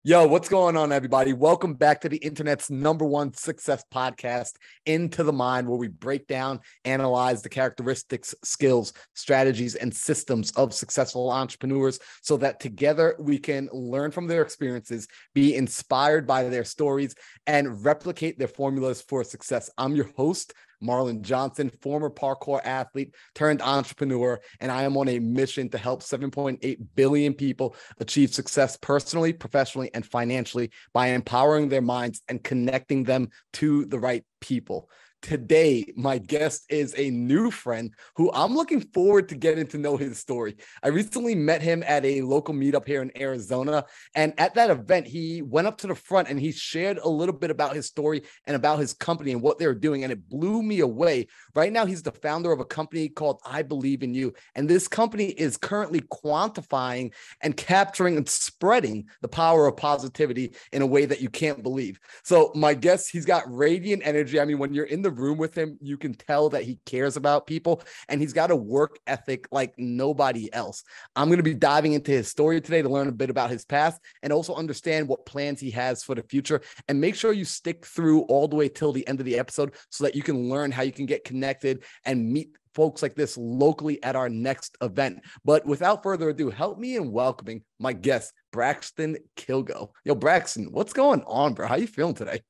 Yo, what's going on, everybody? Welcome back to the internet's number one success podcast, Into the Mind, where we break down, analyze the characteristics, skills, strategies, and systems of successful entrepreneurs so that together we can learn from their experiences, be inspired by their stories, and replicate their formulas for success. I'm your host, Marlon Johnson, former parkour athlete turned entrepreneur, and I am on a mission to help 7.8 billion people achieve success personally, professionally, and financially by empowering their minds and connecting them to the right people. Today, my guest is a new friend who I'm looking forward to getting to know his story. I recently met him at a local meetup here in Arizona. And at that event, he went up to the front and he shared a little bit about his story and about his company and what they were doing. And it blew me away. Right now, he's the founder of a company called I Believe in You. And this company is currently quantifying and capturing and spreading the power of positivity in a way that you can't believe. So my guest, he's got radiant energy. I mean, when you're in the room with him, you can tell that he cares about people and he's got a work ethic like nobody else. I'm going to be diving into his story today to learn a bit about his past and also understand what plans he has for the future. And make sure you stick through all the way till the end of the episode so that you can learn how you can get connected and meet folks like this locally at our next event. But without further ado, help me in welcoming my guest, Braxton Kilgo. Yo, Braxton, what's going on, bro? How you feeling today?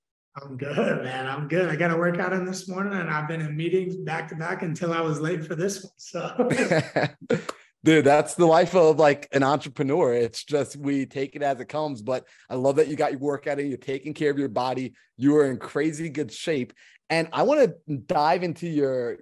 I'm good, man. I'm good. I got to work out in this morning, and I've been in meetings back to back until I was late for this one. So, dude, that's the life of like an entrepreneur. It's just we take it as it comes. But I love that you got your workout in, you're taking care of your body, you are in crazy good shape. And I want to dive into your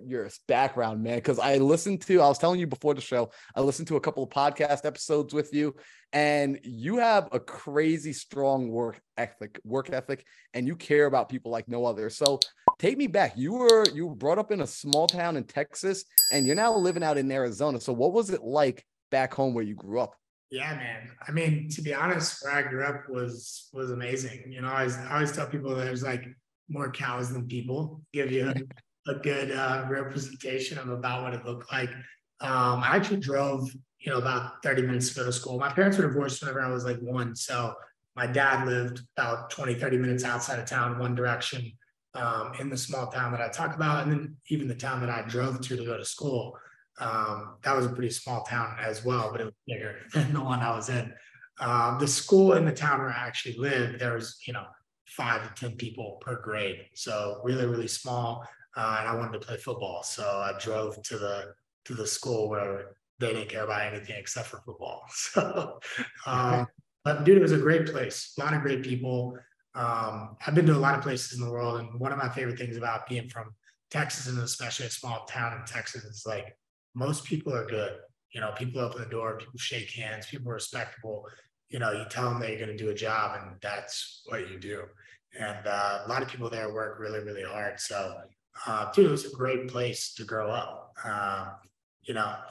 background, man, because I was telling you before the show, I listened to a couple of podcast episodes with you, and you have a crazy strong work ethic, and you care about people like no other. So take me back. You were brought up in a small town in Texas, and you're now living out in Arizona. So what was it like back home where you grew up? yeah, man. I mean, to be honest, where I grew up was amazing. You know, I always tell people there's like more cows than people. Give you a good representation of about what it looked like. I actually drove, about 30 minutes to go to school. My parents were divorced whenever I was like one. So my dad lived about 20, 30 minutes outside of town, one direction, in the small town that I talk about. And then even the town that I drove to go to school, that was a pretty small town as well, but it was bigger than the one I was in. The school in the town where I actually lived, there was, 5 to 10 people per grade. So really, really small. And I wanted to play football. So I drove to the school where they didn't care about anything except for football. So, but dude, it was a great place. A lot of great people. I've been to a lot of places in the world. And one of my favorite things about being from Texas, and especially a small town in Texas, is like most people are good. People open the door, people shake hands, people are respectable. You tell them that you're going to do a job, and that's what you do. And a lot of people there work really, really hard. So, dude, it was a great place to grow up.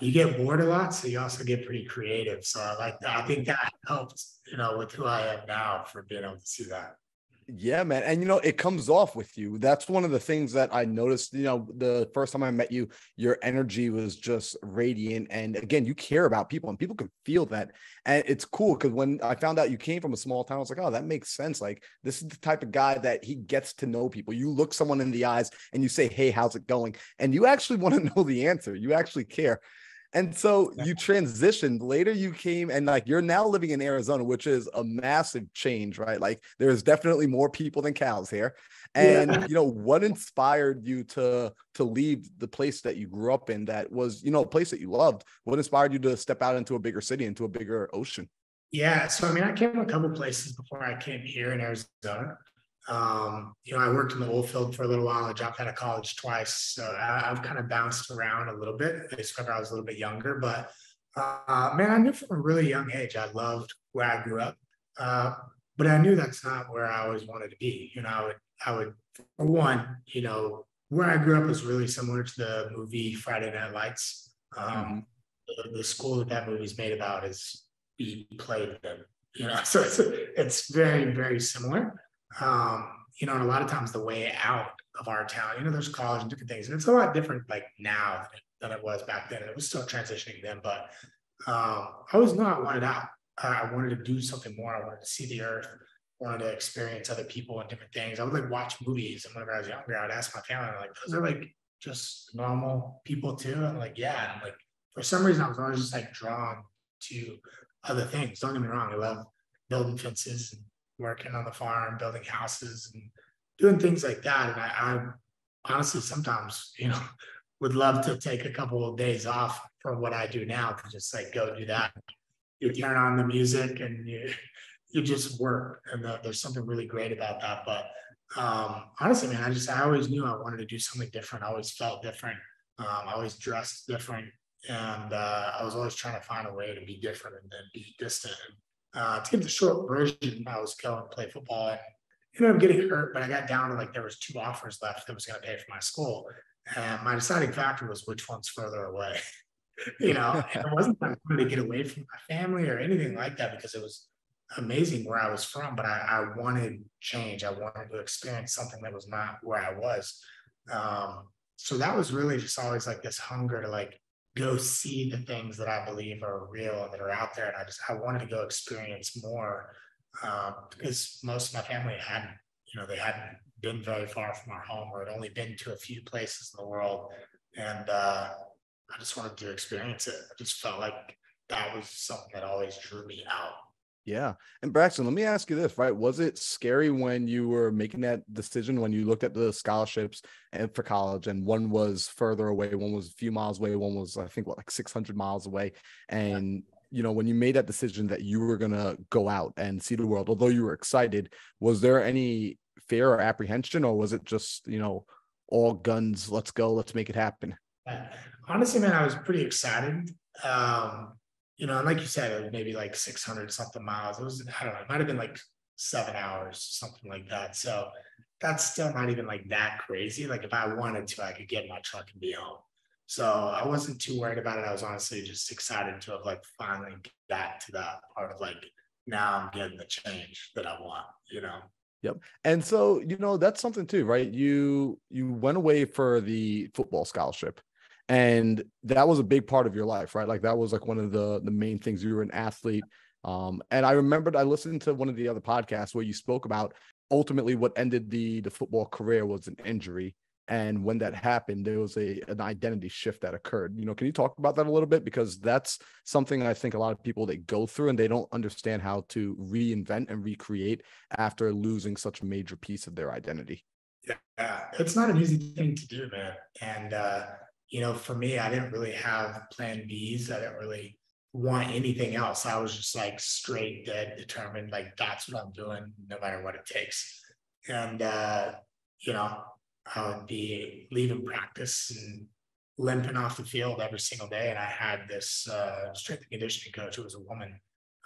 You get bored a lot, so you also get pretty creative. So I like that. I think that helped, with who I am now for being able to see that. Yeah, man. And, it comes off with you. That's one of the things that I noticed, the first time I met you, your energy was just radiant. And again, you care about people and people can feel that. And it's cool because when I found out you came from a small town, I was like, oh, that makes sense. Like, this is the type of guy that he gets to know people. You look someone in the eyes and you say, hey, how's it going? And you actually want to know the answer. You actually care. And so you transitioned later, you came and like, you're now living in Arizona, which is a massive change, right? Like there's definitely more people than cows here. And, what inspired you to leave the place that you grew up in that was, a place that you loved? What inspired you to step out into a bigger city, into a bigger ocean? Yeah. So, I mean, I came to a couple places before I came here in Arizona. I worked in the oil field for a little while. I dropped out of college twice. So I've kind of bounced around a little bit. I discovered I was a little bit younger, but man, I knew from a really young age, I loved where I grew up. But I knew that's not where I always wanted to be. I would, for one, where I grew up was really similar to the movie Friday Night Lights. Mm-hmm. The school that movie's made about is we played them, so it's very, very similar. And a lot of times the way out of our town, there's college and different things, and it's a lot different like now than it was back then. It was still transitioning then, but I always knew I wanted out. I wanted to do something more. I wanted to see the earth, wanted to experience other people and different things. I would like watch movies. And whenever I was younger, I would ask my family, like, those are like just normal people too. And I'm like, yeah. And I'm like, for some reason, I was always just like drawn to other things. Don't get me wrong. I love building fences and working on the farm, building houses and doing things like that. And I honestly sometimes, would love to take a couple of days off from what I do now to just like go do that. You turn on the music and you just work, and there's something really great about that. But honestly, man, I always knew I wanted to do something different. I always felt different. I always dressed different, and I was always trying to find a way to be different and then be distant. To give the short version, I was going to play football and ended up getting hurt, but I got down to like there was 2 offers left that was going to pay for my school, and my deciding factor was which one's further away. And it wasn't that I wanted to get away from my family or anything like that because it was amazing where I was from, but I wanted change. I wanted to experience something that was not where I was. So that was really just always like this hunger to like go see the things that I believe are real and that are out there. And I wanted to go experience more because most of my family they hadn't been very far from our home or had only been to a few places in the world. And I just wanted to experience it. I just felt like that was something that always drew me out. Yeah. And Braxton, let me ask you this, right? Was it scary when you were making that decision, when you looked at the scholarships and for college, and one was further away, one was a few miles away, one was, I think, like 600 miles away. And, when you made that decision that you were going to go out and see the world, although you were excited, was there any fear or apprehension, or was it just, all guns, let's go, let's make it happen? Honestly, man, I was pretty excited. And like you said, it was maybe like 600 something miles. It was, I don't know, it might have been like 7 hours, something like that. So that's still not even like that crazy. Like if I wanted to, I could get in my truck and be home. So I wasn't too worried about it. I was honestly just excited to have like finally got to that part of like, now I'm getting the change that I want. Yep. And so, that's something too, right? You went away for the football scholarship, and that was a big part of your life, right? Like that was like one of the main things. You were an athlete. And I remembered I listened to one of the other podcasts where you spoke about ultimately what ended the football career was an injury. And when that happened, there was an identity shift that occurred. Can you talk about that a little bit? Because that's something I think a lot of people, they go through and they don't understand how to reinvent and recreate after losing such a major piece of their identity. Yeah, it's not an easy thing to do, man. And, for me, I didn't really have plan Bs. I didn't really want anything else. I was just like straight dead determined, like that's what I'm doing, no matter what it takes. And, I would be leaving practice and limping off the field every single day. And I had this strength and conditioning coach who was a woman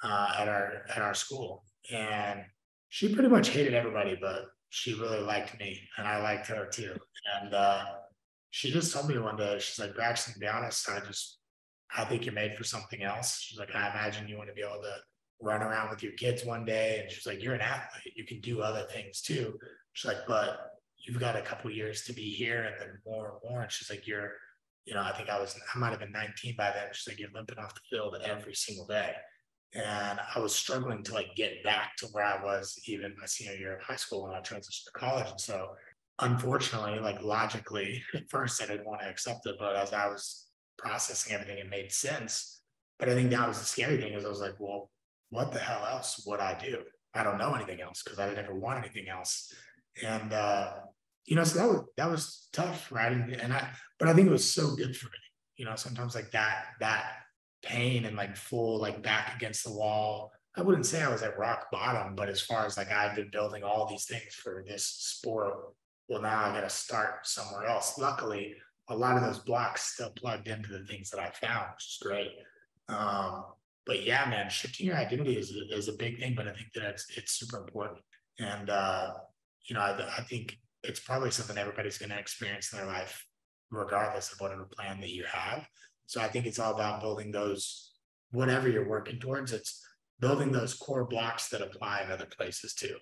at our school, and she pretty much hated everybody, but she really liked me, and I liked her too. And she just told me one day, she's like, Braxton, to be honest, I think you're made for something else. She's like, I imagine you want to be able to run around with your kids one day. And she's like, you're an athlete, you can do other things too. She's like, but you've got a couple years to be here and then more and more. And she's like, I think I might have been 19 by then. She's like, you're limping off the field every single day. And I was struggling to like get back to where I was even my senior year of high school when I transitioned to college. And so unfortunately, like logically, at first I didn't want to accept it, but as I was processing everything, it made sense. But I think that was the scary thing, is I was like, well, what the hell else would I do? I don't know anything else because I didn't ever want anything else. And so that was tough, right? But I think it was so good for me. Sometimes like that pain and like full like back against the wall. I wouldn't say I was at rock bottom, but as far as like I've been building all these things for this sport, well, now I got to start somewhere else. Luckily, a lot of those blocks still plugged into the things that I found, which is great. But yeah, man, shifting your identity is a big thing, but I think that it's super important. And I think it's probably something everybody's going to experience in their life, regardless of whatever plan that you have. So I think it's all about building those, whatever you're working towards, it's building those core blocks that apply in other places too,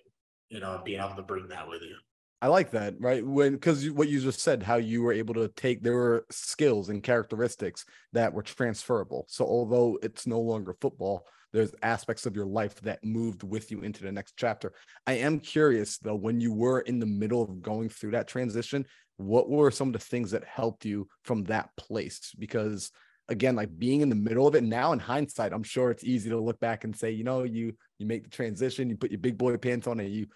being able to bring that with you. I like that, right? Because what you just said, how you were able to take, there were skills and characteristics that were transferable. So although it's no longer football, there's aspects of your life that moved with you into the next chapter. I am curious though, when you were in the middle of going through that transition, what were some of the things that helped you from that place? Because again, like being in the middle of it now in hindsight, I'm sure it's easy to look back and say, you make the transition, you put your big boy pants on, and you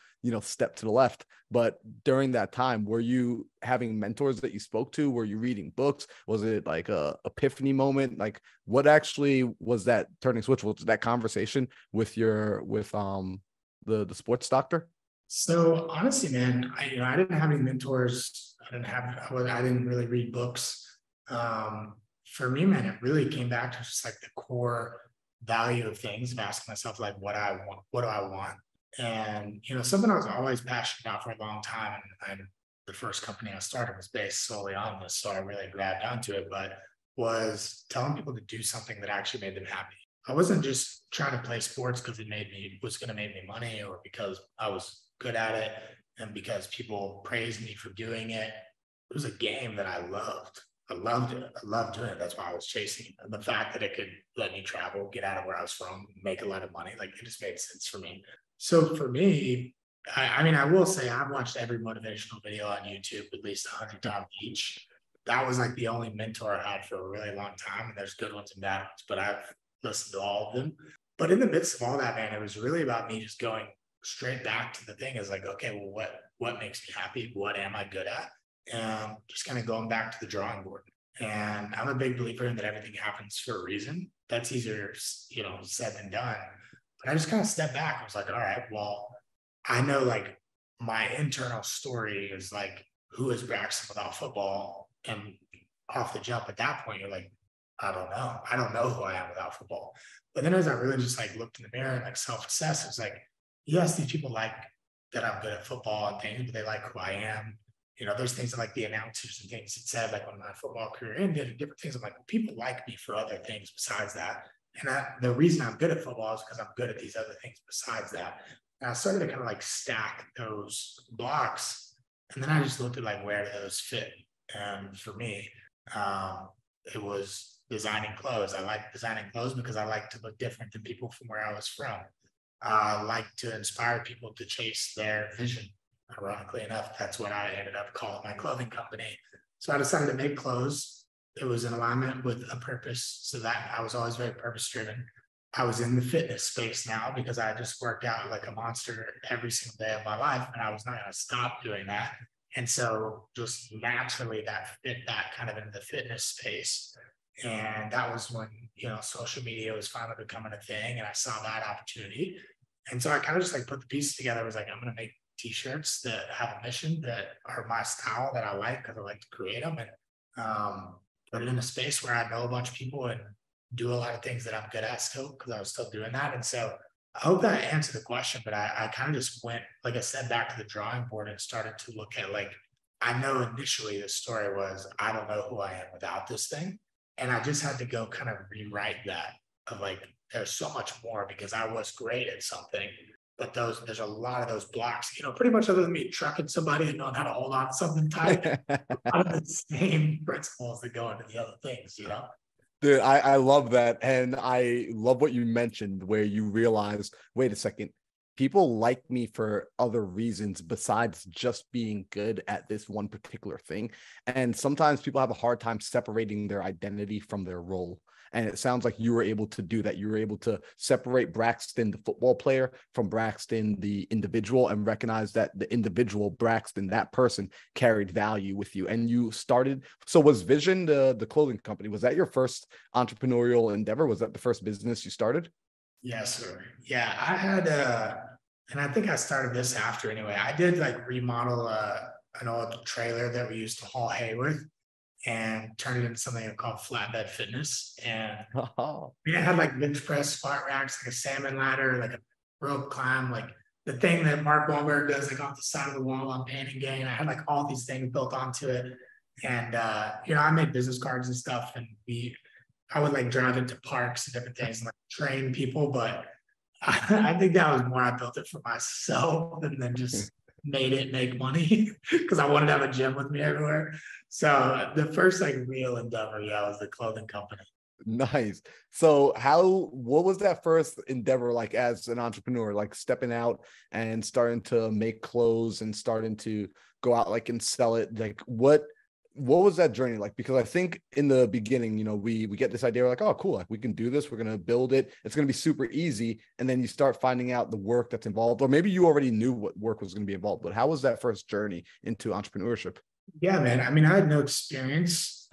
step to the left. But during that time, were you having mentors that you spoke to? Were you reading books? Was it like a epiphany moment? Like what actually was that turning switch? Was that conversation with the sports doctor? So honestly, man, I didn't have any mentors. I didn't really read books. For me, man, it really came back to just like the core value of things and asking myself like what do I want? And something I was always passionate about for a long time. And the first company I started was based solely on this. So I really grabbed onto it, but was telling people to do something that actually made them happy. I wasn't just trying to play sports because it was going to make me money or because I was good at it and because people praised me for doing it. It was a game that I loved. I loved it. I loved doing it. That's why I was chasing it. And the fact that it could let me travel, get out of where I was from, make a lot of money, like it just made sense for me. So for me, I will say I've watched every motivational video on YouTube at least 100 times each. That was like the only mentor I had for a really long time. And there's good ones and bad ones, but I've listened to all of them. But in the midst of all that, man, it was really about me just going straight back to the thing is like, okay, well, what makes me happy? What am I good at? And just kind of going back to the drawing board. And I'm a big believer in that everything happens for a reason. That's easier, said than done. But I just kind of stepped back. I was like, all right, well, I know like my internal story is like, who is Braxton without football? And off the jump at that point, you're like, I don't know. I don't know who I am without football. But then as I really just like looked in the mirror and like self-assessed, it's like, yes, these people like that I'm good at football and things, but they like who I am. There's things like the announcers and things that said, like when my football career ended and different things. I'm like, well, people like me for other things besides that. And the reason I'm good at football is because I'm good at these other things besides that. And I started to kind of like stack those blocks. And then I just looked at like where do those fit. And for me, it was designing clothes. I like designing clothes because I like to look different than people from where I was from. I like to inspire people to chase their vision. Ironically enough, that's what I ended up calling my clothing company. So I decided to make clothes. It was in alignment with a purpose. So that I was always very purpose driven. I was in the fitness space now because I just worked out like a monster every single day of my life. And I was not going to stop doing that. And so just naturally that fit that kind of into the fitness space. And that was when, social media was finally becoming a thing. And I saw that opportunity. And so I kind of just like put the pieces together. I was like, I'm going to make t-shirts that have a mission that are my style that I like because I like to create them and put it in a space where I know a bunch of people and do a lot of things that I'm good at still because I was still doing that. And so I hope that answered the question, but I kind of just went, like I said, back to the drawing board and started to look at like, I know initially the story was, I don't know who I am without this thing. And I just had to go kind of rewrite that of like, there's so much more because I was great at something. But there's a lot of those blocks, pretty much other than me trucking somebody and knowing how to hold on to something tight, a lot of the same principles that go into the other things, Dude, I love that. And I love what you mentioned where you realized, wait a second, people like me for other reasons besides just being good at this one particular thing. And sometimes people have a hard time separating their identity from their role. And it sounds like you were able to do that. You were able to separate Braxton, the football player, from Braxton, the individual, and recognize that the individual, Braxton, that person carried value with you. And you started. So was Vision, the clothing company, was that your first entrepreneurial endeavor? Was that the first business you started? Yes, sir. Yeah, I had, and I think I started this after anyway. I did like remodel an old trailer that we used to haul hay with and turn it into something called flatbed fitness. And it had like bench press, squat racks, like a salmon ladder, like a rope climb, like the thing that Mark Wahlberg does, like off the side of the wall on Pain and Gain. I had like all these things built onto it. And, I made business cards and stuff. And I would like drive into parks and different things and like train people. But I think that was more, I built it for myself and then just made it make money because I wanted to have a gym with me everywhere. So the first like real endeavor, yeah, was the clothing company. Nice. So what was that first endeavor like as an entrepreneur, like stepping out and starting to make clothes and starting to go out like and sell it? Like what was that journey like? Because I think in the beginning, we get this idea, we're like, oh, cool, like we can do this, we're going to build it, it's going to be super easy. And then you start finding out the work that's involved, or maybe you already knew what work was going to be involved, but how was that first journey into entrepreneurship? Yeah, man. I mean, I had no experience.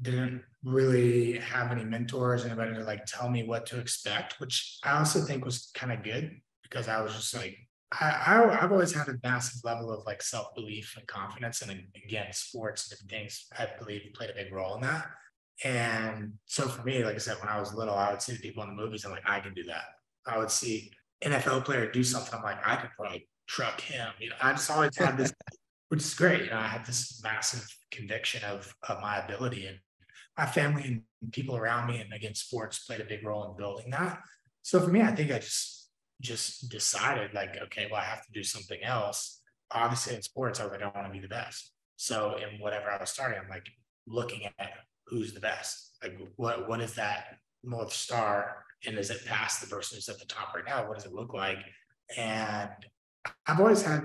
Didn't really have any mentors, anybody to like tell me what to expect, which I also think was kind of good because I was just like, I've always had a massive level of like self-belief and confidence. And again, sports and different things, I believe, played a big role in that. And so for me, like I said, when I was little, I would see the people in the movies. I'm like, I can do that. I would see NFL player do something. I'm like, I could probably truck him. I just always had this, which is great. I had this massive conviction of my ability, and my family and people around me, and again, sports played a big role in building that. So for me, I think I just decided like, okay, well, I have to do something else. Obviously in sports, I was like, I want to be the best. So in whatever I was starting, I'm like looking at who's the best. Like what is that North Star? And is it past the person who's at the top right now? What does it look like? And I've always had,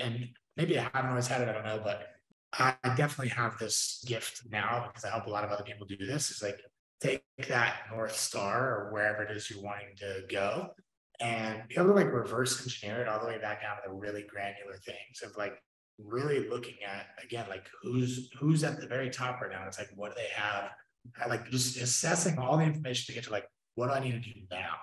and maybe I haven't always had it, I don't know, but I definitely have this gift now because I help a lot of other people do this. Is like take that North Star or wherever it is you're wanting to go and be able to like reverse engineer it all the way back down to the really granular things of like really looking at, again, like who's at the very top right now. It's like, what do they have? I like just assessing all the information to get to like, what do I need to do now?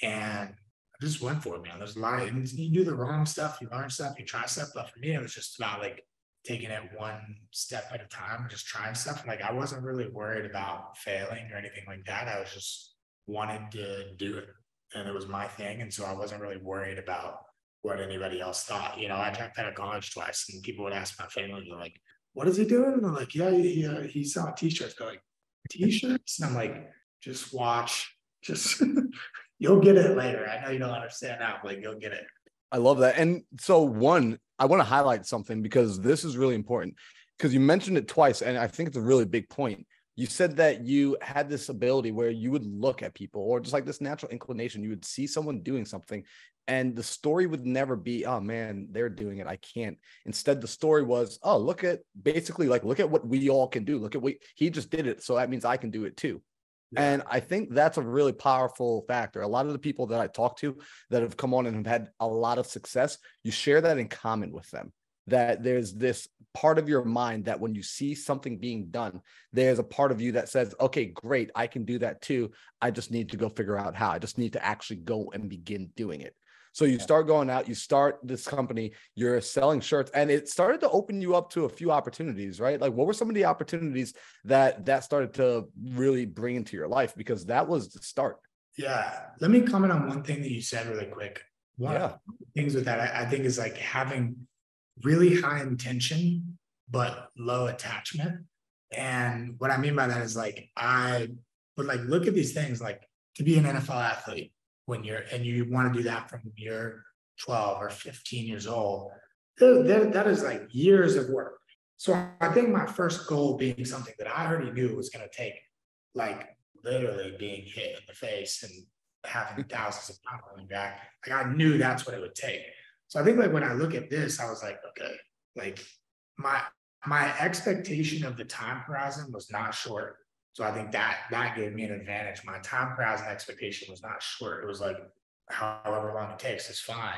And I just went for it, man. There's a lot of, you do the wrong stuff, you learn stuff, you try stuff. But for me, it was just about like taking it one step at a time, just trying stuff. Like I wasn't really worried about failing or anything like that. I was just wanted to do it. And it was my thing. And so I wasn't really worried about what anybody else thought. I dropped out of college twice and people would ask my family, they're like, what is he doing? And I'm like, yeah, he selling t-shirts. They're like, t-shirts? And I'm like, just watch, just you'll get it later. I know you don't understand now, but like, you'll get it. I love that. And so I want to highlight something because this is really important because you mentioned it twice. And I think it's a really big point. You said that you had this ability where you would look at people or just like this natural inclination, you would see someone doing something and the story would never be, oh man, they're doing it, I can't. Instead, the story was, oh, look at what we all can do. Look at what he just did it. So that means I can do it too. Yeah. And I think that's a really powerful factor. A lot of the people that I talk to that have come on and have had a lot of success, you share that in common with them, that there's this part of your mind that when you see something being done, there's a part of you that says, okay, great, I can do that too. I just need to go figure out how. I just need to actually go and begin doing it. So you start going out, you start this company, you're selling shirts, and it started to open you up to a few opportunities, right? Like what were some of the opportunities that started to really bring into your life? Because that was the start. Yeah. Let me comment on one thing that you said really quick. One of the things with that, I think is like having really high intention, but low attachment. And what I mean by that is like, I would like, look at these things like to be an NFL athlete, when you want to do that from you're 12 or 15 years old, that is like years of work. So I think my first goal being something that I already knew was going to take like literally being hit in the face and having thousands of pounds on back. Like I knew that's what it would take. So I think like when I look at this, I was like, okay, like my expectation of the time horizon was not short. So I think that gave me an advantage. My time horizon expectation was not short. It was like however long it takes is fine.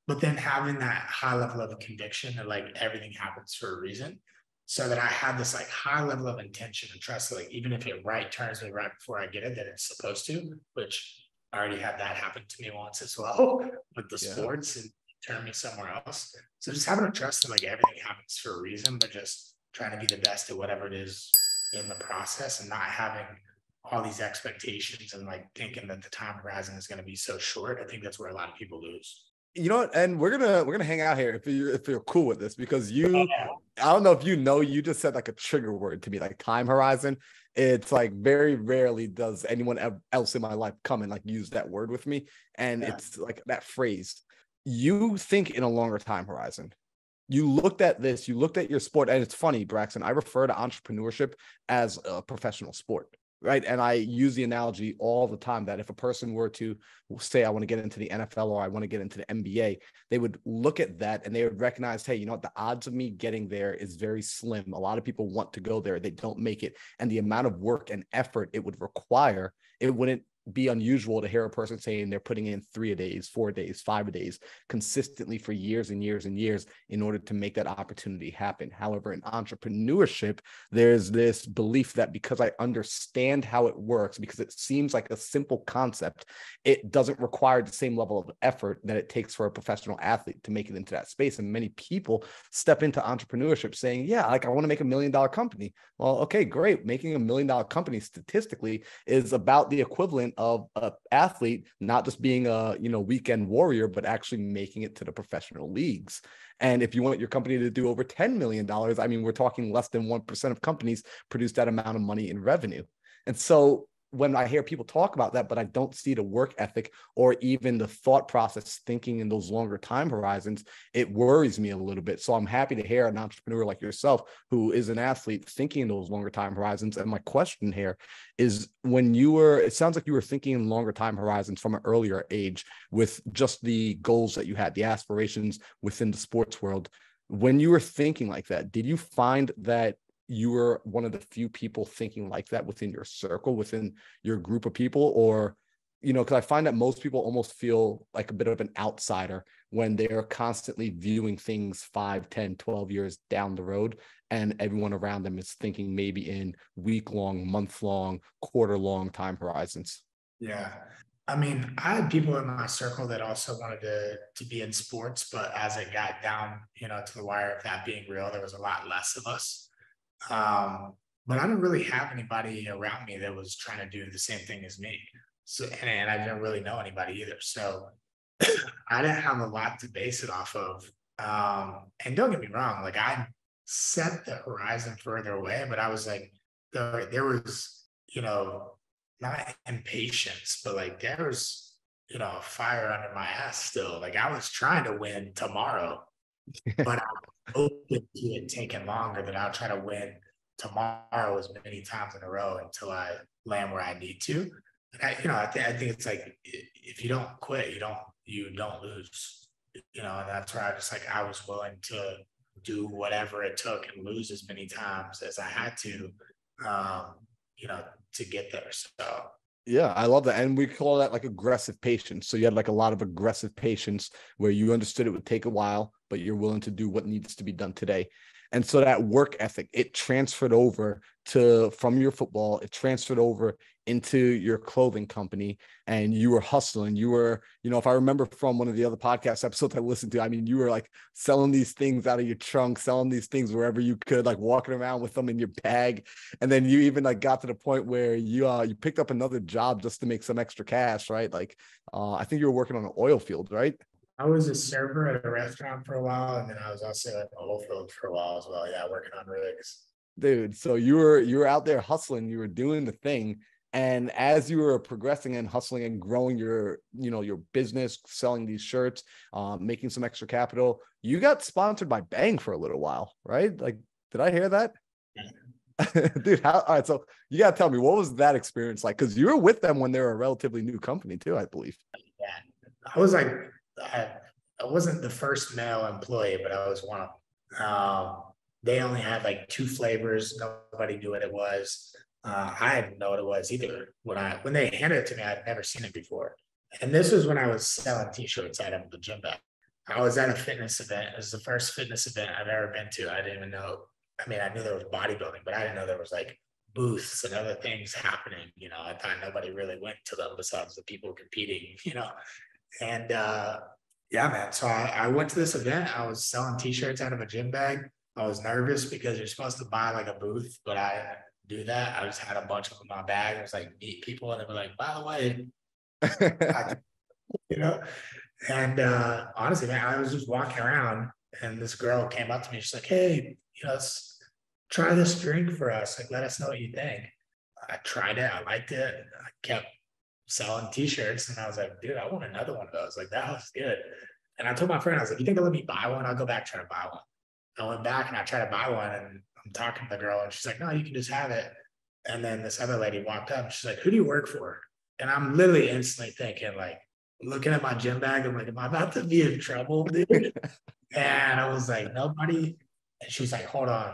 But then having that high level of conviction that like everything happens for a reason, so that I had this like high level of intention and trust that like even if it turns me right before I get it, that it's supposed to, which I already had that happen to me once as well with the sports and turn me somewhere else. So just having a trust that like everything happens for a reason, but just trying to be the best at whatever it is in the process and not having all these expectations and like thinking that the time horizon is going to be so short. I think that's where a lot of people lose. You know what? And we're gonna hang out here if you're cool with this, because I don't know if you just said like a trigger word to me, like time horizon. It's like very rarely does anyone else in my life come and like use that word with me. And it's like that phrase. you think in a longer time horizon. You looked at this, you looked at your sport, and it's funny, Braxton, I refer to entrepreneurship as a professional sport, right? And I use the analogy all the time that if a person were to say, I want to get into the NFL or I want to get into the NBA, they would look at that and they would recognize, hey, you know what? The odds of me getting there is very slim. A lot of people want to go there. They don't make it. And the amount of work and effort it would require, it wouldn't be unusual to hear a person saying they're putting in 3 a days, 4 days, 5 a days consistently for years and years and years in order to make that opportunity happen. However, in entrepreneurship, there's this belief that because I understand how it works, because it seems like a simple concept, it doesn't require the same level of effort that it takes for a professional athlete to make it into that space. And many people step into entrepreneurship saying, yeah, like I want to make $1 million company. Well, okay, great. Making $1 million company statistically is about the equivalent of an athlete not just being a weekend warrior, but actually making it to the professional leagues. And if you want your company to do over $10 million, I mean, we're talking less than 1% of companies produce that amount of money in revenue. And so when I hear people talk about that, but I don't see the work ethic or even the thought process thinking in those longer time horizons, it worries me a little bit. So I'm happy to hear an entrepreneur like yourself, who is an athlete, thinking in those longer time horizons. And my question here is, it sounds like you were thinking in longer time horizons from an earlier age with just the goals that you had, the aspirations within the sports world. When you were thinking like that, did you find that you were one of the few people thinking like that within your circle, within your group of people? Or, because I find that most people almost feel like a bit of an outsider when they're constantly viewing things 5, 10, 12 years down the road, and everyone around them is thinking maybe in week-long, month-long, quarter-long time horizons. Yeah. I mean, I had people in my circle that also wanted to be in sports, but as it got down, to the wire of that being real, there was a lot less of us. But I didn't really have anybody around me that was trying to do the same thing as me. So, and I didn't really know anybody either. So I didn't have a lot to base it off of. And don't get me wrong, like I set the horizon further away, but I was like, there was, not impatience, but like there was, a fire under my ass still. Like I was trying to win tomorrow, but I'm open to it taking longer than I'll try to win tomorrow as many times in a row until I land where I need to. And I think it's like, if you don't quit, you don't lose, and that's where I was willing to do whatever it took and lose as many times as I had to, to get there. So yeah, I love that. And we call that like aggressive patience. So you had like a lot of aggressive patience where you understood it would take a while, but you're willing to do what needs to be done today. And so that work ethic, it transferred over from your football, it transferred over into your clothing company, and you were hustling. You were, if I remember from one of the other podcast episodes I listened to, I mean, you were like selling these things out of your trunk, selling these things wherever you could, like walking around with them in your bag. And then you even like got to the point where you picked up another job just to make some extra cash, right? Like, I think you were working on an oil field, right? I was a server at a restaurant for a while, and then I was also at the oil field for a while as well. Yeah, working on rigs. Dude, so you were out there hustling, you were doing the thing. And as you were progressing and hustling and growing your business, selling these shirts, making some extra capital, you got sponsored by Bang for a little while, right? Like, did I hear that? Yeah. Dude, all right. So you got to tell me, what was that experience like? Because you were with them when they were a relatively new company too, I believe. Yeah, I was like, I wasn't the first male employee, but I was one of them. They only had like 2 flavors. Nobody knew what it was. I didn't know what it was either. When they handed it to me, I'd never seen it before. And this was when I was selling T-shirts out of the gym bag. I was at a fitness event. It was the first fitness event I've ever been to. I didn't even know. I mean, I knew there was bodybuilding, but I didn't know there was like booths and other things happening. I thought nobody really went to them besides the people competing. And yeah, man. So I went to this event. I was selling T-shirts out of a gym bag. I was nervous because you're supposed to buy like a booth, but I didn't do that. I just had a bunch of them in my bag. I was like, meet people, and they were like, by the way, you know. And honestly, man, I was just walking around, and this girl came up to me. She's like, hey, let's try this drink for us. Like, let us know what you think. I tried it. I liked it. I kept selling T-shirts, and I was like, dude, I want another one of those. Like, that was good. And I told my friend, I was like, you think they'll let me buy one? I'll go back and try to buy one. I went back and I tried to buy one, and I'm talking to the girl and she's like, no, you can just have it. And then this other lady walked up and she's like, who do you work for? And I'm literally instantly thinking, like, looking at my gym bag, I'm like, am I about to be in trouble, dude? And I was like, nobody. And she was like, hold on.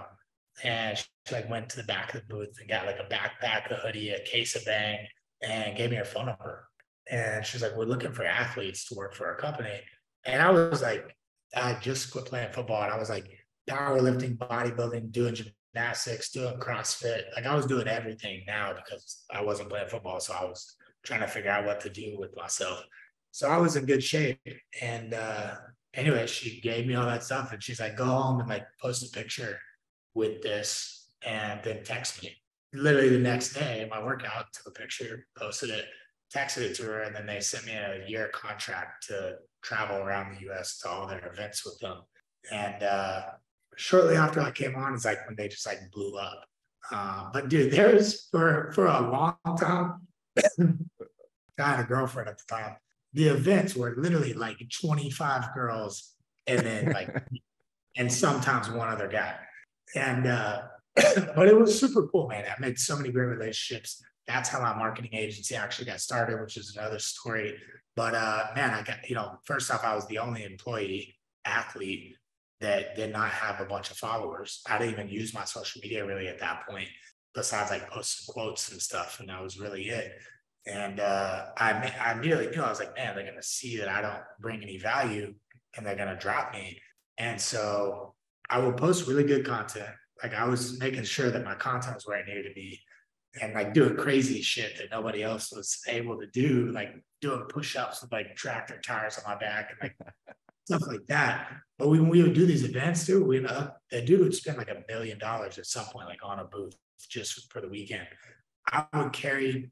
And she like went to the back of the booth and got like a backpack, a hoodie, a case of Bang, and gave me her phone number. And she's like, we're looking for athletes to work for our company. And I was like, I just quit playing football. And I was like, powerlifting, bodybuilding, doing gymnastics, doing CrossFit. Like I was doing everything now because I wasn't playing football. So I was trying to figure out what to do with myself. So I was in good shape. And anyway, she gave me all that stuff. And she's like, go home and like post a picture with this and then text me. Literally the next day, my workout took a picture, posted it, texted it to her, and then they sent me a year contract to travel around the US to all their events with them. And shortly after I came on, it's like when they just like blew up. But dude, there's for a long time, I had a girlfriend at the time. The events were literally like 25 girls and then like, and sometimes one other guy. And, but it was super cool, man. I made so many great relationships. That's how my marketing agency actually got started, which is another story. But man, I got, first off, I was the only employee athlete that did not have a bunch of followers. I didn't even use my social media really at that point, besides like posting quotes and stuff. And that was really it. And I immediately knew, I was like, man, they're going to see that I don't bring any value and they're going to drop me. And so I would post really good content. Like I was making sure that my content was where it needed to be and like doing crazy shit that nobody else was able to do, like doing push-ups with like tractor tires on my back and like stuff like that. But when we would do these events too, the dude would spend like $1 million at some point, like on a booth just for the weekend. I would carry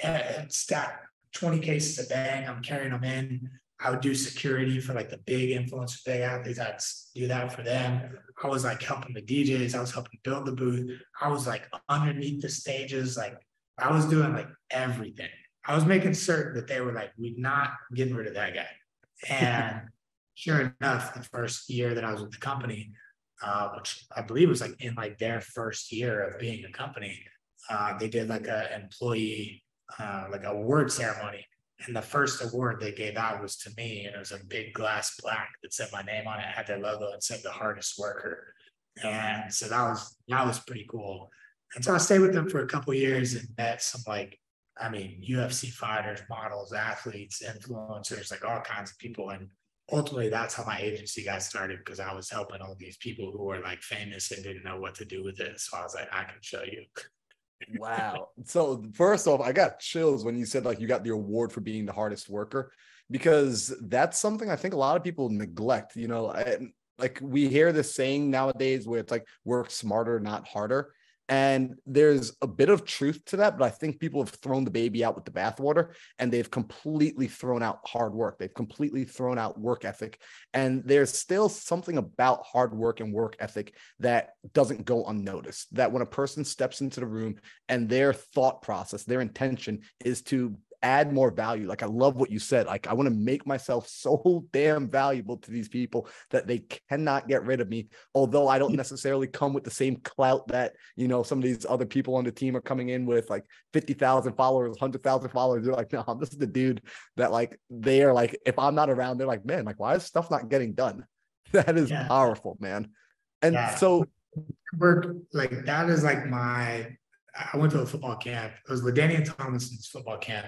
and stack 20 cases of Bang. I'm carrying them in. I would do security for like the big influencers, big athletes. I'd do that for them. I was like helping the DJs. I was helping build the booth. I was like underneath the stages. Like I was doing like everything. I was making certain that they were like, we're not getting rid of that guy. And sure enough, the first year that I was with the company, which I believe was like in like their first year of being a company, they did like an employee like award ceremony. And the first award they gave out was to me. And it was a big glass plaque that said my name on it, had their logo and said the hardest worker. And so that was pretty cool. And so I stayed with them for a couple of years and met some UFC fighters, models, athletes, influencers, like all kinds of people. And ultimately that's how my agency got started, because I was helping all these people who were like famous and didn't know what to do with it. So I was like, I can show you. Wow. So first off, I got chills when you said like you got the award for being the hardest worker, because that's something I think a lot of people neglect. Like we hear this saying nowadays where it's like work smarter, not harder. And there's a bit of truth to that, but I think people have thrown the baby out with the bathwater and they've completely thrown out hard work. They've completely thrown out work ethic. And there's still something about hard work and work ethic that doesn't go unnoticed. That when a person steps into the room and their thought process, their intention is to add more value. Like I love what you said. Like I want to make myself so damn valuable to these people that they cannot get rid of me. Although I don't necessarily come with the same clout that, some of these other people on the team are coming in with like 50,000 followers, 100,000 followers. They're like, no, I'm just the dude that like, they are like, if I'm not around, they're like, man, like why is stuff not getting done? That is powerful, man. And so work like that is like I went to a football camp. It was LaDainian Tomlinson's football camp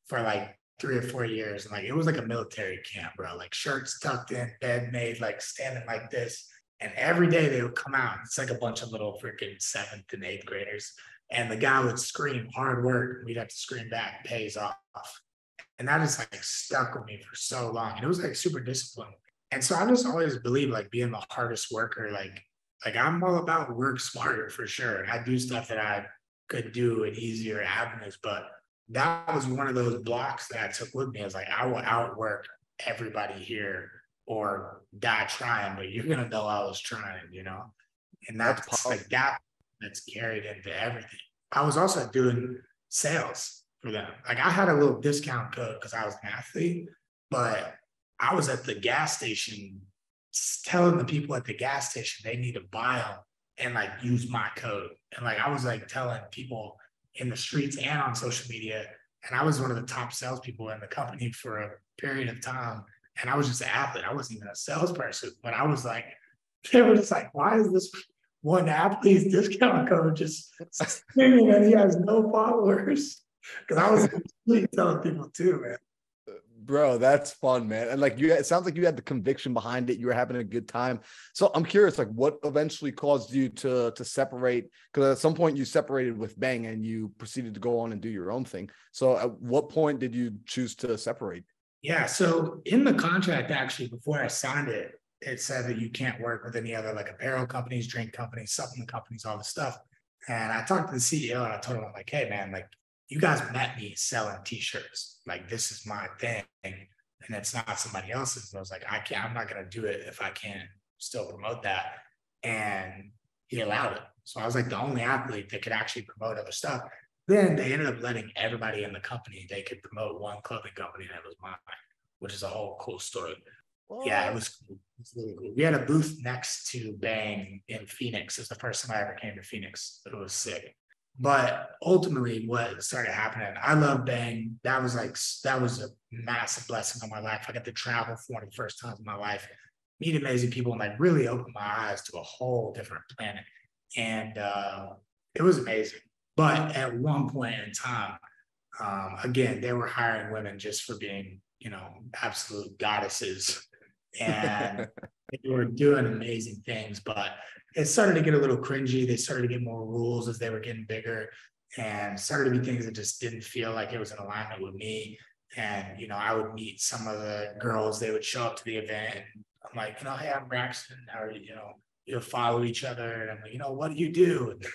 for like 3 or 4 years. And like, it was like a military camp, bro, like shirts tucked in, bed made, like standing like this. And every day they would come out. It's like a bunch of little freaking 7th and 8th graders. And the guy would scream hard work. And we'd have to scream back, pays off. And that just like stuck with me for so long. And it was like super disciplined. And so I just always believed like being the hardest worker, like I'm all about work smarter for sure. I do stuff that I could do in easier avenues, but that was one of those blocks that I took with me. I was like, I will outwork everybody here or die trying, but you're gonna know I was trying, And that's like that's carried into everything. I was also doing sales for them. Like I had a little discount code because I was an athlete, but I was at the gas station telling the people at the gas station they need to buy them and like use my code. And like I was like telling people in the streets and on social media. And I was one of the top salespeople in the company for a period of time. And I was just an athlete. I wasn't even a salesperson, but I was like, they were just like, why is this one athlete's discount code just singing and he has no followers? Because I was really telling people too, man. Bro, that's fun, man. And like it sounds like you had the conviction behind it. You were having a good time. So I'm curious, like what eventually caused you to separate? Because at some point you separated with Bang and you proceeded to go on and do your own thing. So at what point did you choose to separate? Yeah. So in the contract, actually, before I signed it, it said that you can't work with any other like apparel companies, drink companies, supplement companies, all this stuff. And I talked to the CEO and I told him, I'm like, hey man, like you guys met me selling t-shirts. Like this is my thing. And it's not somebody else's. And I was like, I'm not going to do it if I can't still promote that. And he allowed it. So I was like the only athlete that could actually promote other stuff. Then they ended up letting everybody in the company, they could promote one clothing company, and it was mine, which is a whole cool story. What? Yeah, it was cool. It was really cool. We had a booth next to Bang in Phoenix. It was the first time I ever came to Phoenix. It was sick. But ultimately, what started happening, I love Bang. That was a massive blessing on my life. I got to travel for one of the first times in my life, meet amazing people, and like really open my eyes to a whole different planet. And it was amazing. But at one point in time, again, they were hiring women just for being, absolute goddesses. And they were doing amazing things, but it started to get a little cringy. They started to get more rules as they were getting bigger and started to be things that just didn't feel like it was in alignment with me. And, I would meet some of the girls, they would show up to the event and I'm like, hey, I'm Braxton. How are you? You'll follow each other. And I'm like, what do you do? And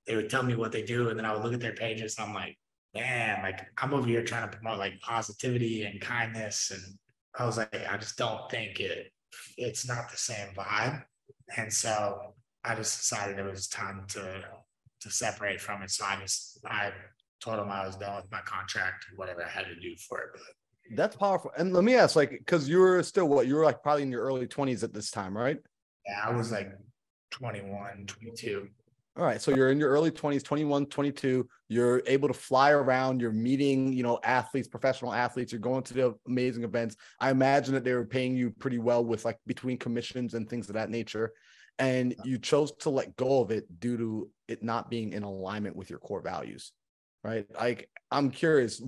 they would tell me what they do. And then I would look at their pages and I'm like, man, like I'm over here trying to promote like positivity and kindness. And I was like, I just don't think it's not the same vibe. And so I just decided it was time to separate from it. So I told them I was done with my contract and whatever I had to do for it. But that's powerful. And let me ask, like, because you were still you were like probably in your early 20s at this time, right? Yeah, I was like 21, 22. All right. So you're in your early 20s, 21, 22. You're able to fly around. You're meeting, athletes, professional athletes. You're going to the amazing events. I imagine that they were paying you pretty well with like between commissions and things of that nature. And you chose to let go of it due to it not being in alignment with your core values, right? Like, I'm curious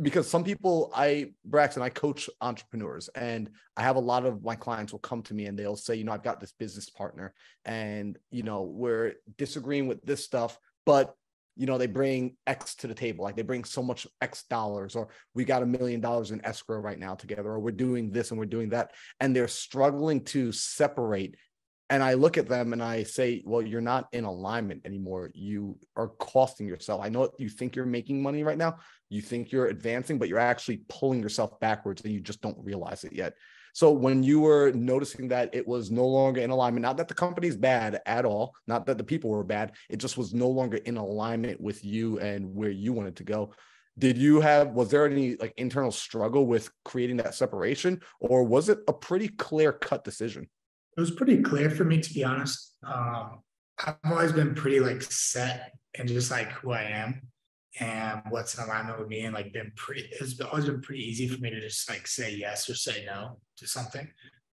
because some people, Braxton, I coach entrepreneurs and I have a lot of my clients will come to me and they'll say, I've got this business partner and, we're disagreeing with this stuff, but, they bring X to the table. Like they bring so much X dollars, or we got $1 million in escrow right now together, or we're doing this and we're doing that. And they're struggling to separate. And I look at them and I say, well, you're not in alignment anymore. You are costing yourself. I know you think you're making money right now. You think you're advancing, but you're actually pulling yourself backwards and you just don't realize it yet. So when you were noticing that it was no longer in alignment, not that the company's bad at all, not that the people were bad, it just was no longer in alignment with you and where you wanted to go. Was there any like internal struggle with creating that separation, or was it a pretty clear-cut decision? It was pretty clear for me, to be honest. I've always been pretty like set and just like who I am and what's in alignment with me, and like it's always been pretty easy for me to just like say yes or say no to something.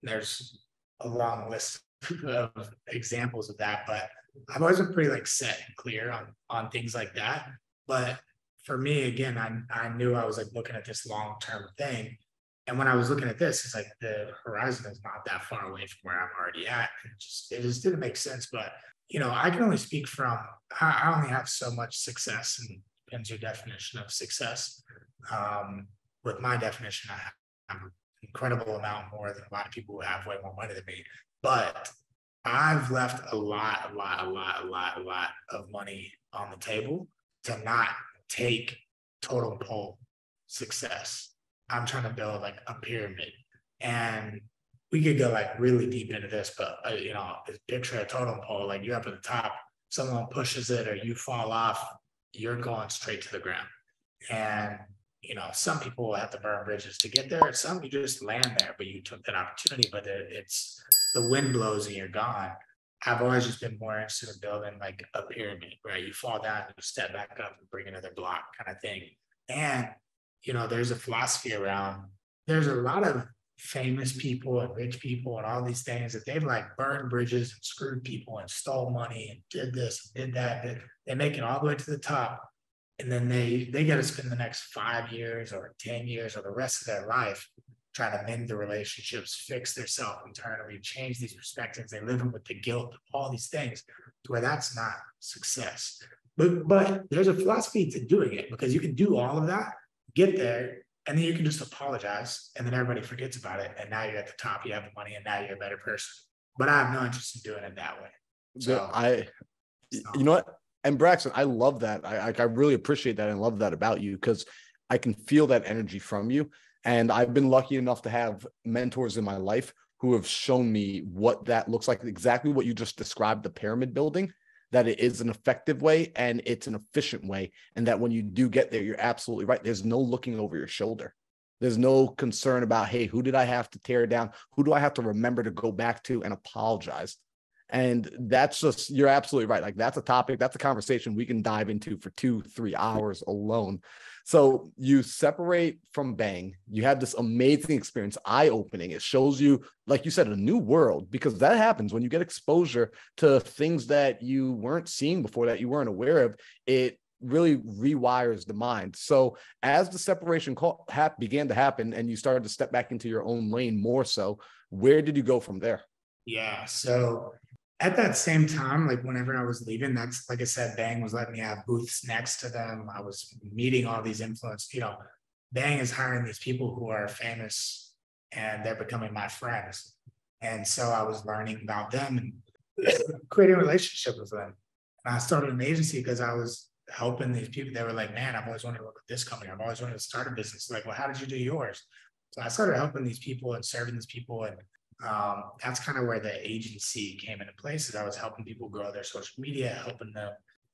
There's a long list of examples of that, but I've always been pretty like set and clear on things like that. But for me, again, I knew I was like looking at this long-term thing. And when I was looking at this, it's like the horizon is not that far away from where I'm already at. It just didn't make sense. But, I can only speak from, I only have so much success, and depends your definition of success. With my definition, I have an incredible amount more than a lot of people who have way more money than me. But I've left a lot of money on the table to not take total pole success. I'm trying to build like a pyramid, and we could go like really deep into this, but picture a totem pole, like you're up at the top, someone pushes it or you fall off, you're going straight to the ground. And some people will have to burn bridges to get there. Some you just land there, but you took that opportunity, but it's the wind blows and you're gone. I've always just been more interested in building like a pyramid, right? You fall down, you step back up and bring another block kind of thing. And, there's a philosophy around, there's a lot of famous people and rich people and all these things that they've like burned bridges and screwed people and stole money and did this, did that. They make it all the way to the top. And then they got to spend the next 5 years or 10 years or the rest of their life trying to mend the relationships, fix their self internally, change these perspectives. They live with the guilt of all these things to where that's not success. But there's a philosophy to doing it, because you can do all of that, get there, and then you can just apologize, and then everybody forgets about it. And now you're at the top, you have the money, and now you're a better person. But I have no interest in doing it that way. So you know what? And Braxton, I love that. I really appreciate that and love that about you, because I can feel that energy from you. And I've been lucky enough to have mentors in my life who have shown me what that looks like, exactly what you just described, the pyramid building, that it is an effective way and it's an efficient way. And that when you do get there, you're absolutely right. There's no looking over your shoulder. There's no concern about, hey, who did I have to tear down? Who do I have to remember to go back to and apologize? And that's just, you're absolutely right. Like, that's a topic, that's a conversation we can dive into for 2-3 hours alone. So you separate from Bang, you have this amazing experience, eye-opening. It shows you, like you said, a new world, because that happens when you get exposure to things that you weren't seeing before, that you weren't aware of. It really rewires the mind. So as the separation began to happen and you started to step back into your own lane more so, where did you go from there? Yeah. So at that same time, like whenever I was leaving, that's, like I said, Bang was letting me have booths next to them. I was meeting all these influencers. Bang is hiring these people who are famous and they're becoming my friends. And so I was learning about them and creating a relationship with them. And I started an agency because I was helping these people. They were like, man, I've always wanted to work with this company. I've always wanted to start a business. Like, well, how did you do yours? So I started helping these people and serving these people. And that's kind of where the agency came into place. Is I was helping people grow their social media, helping them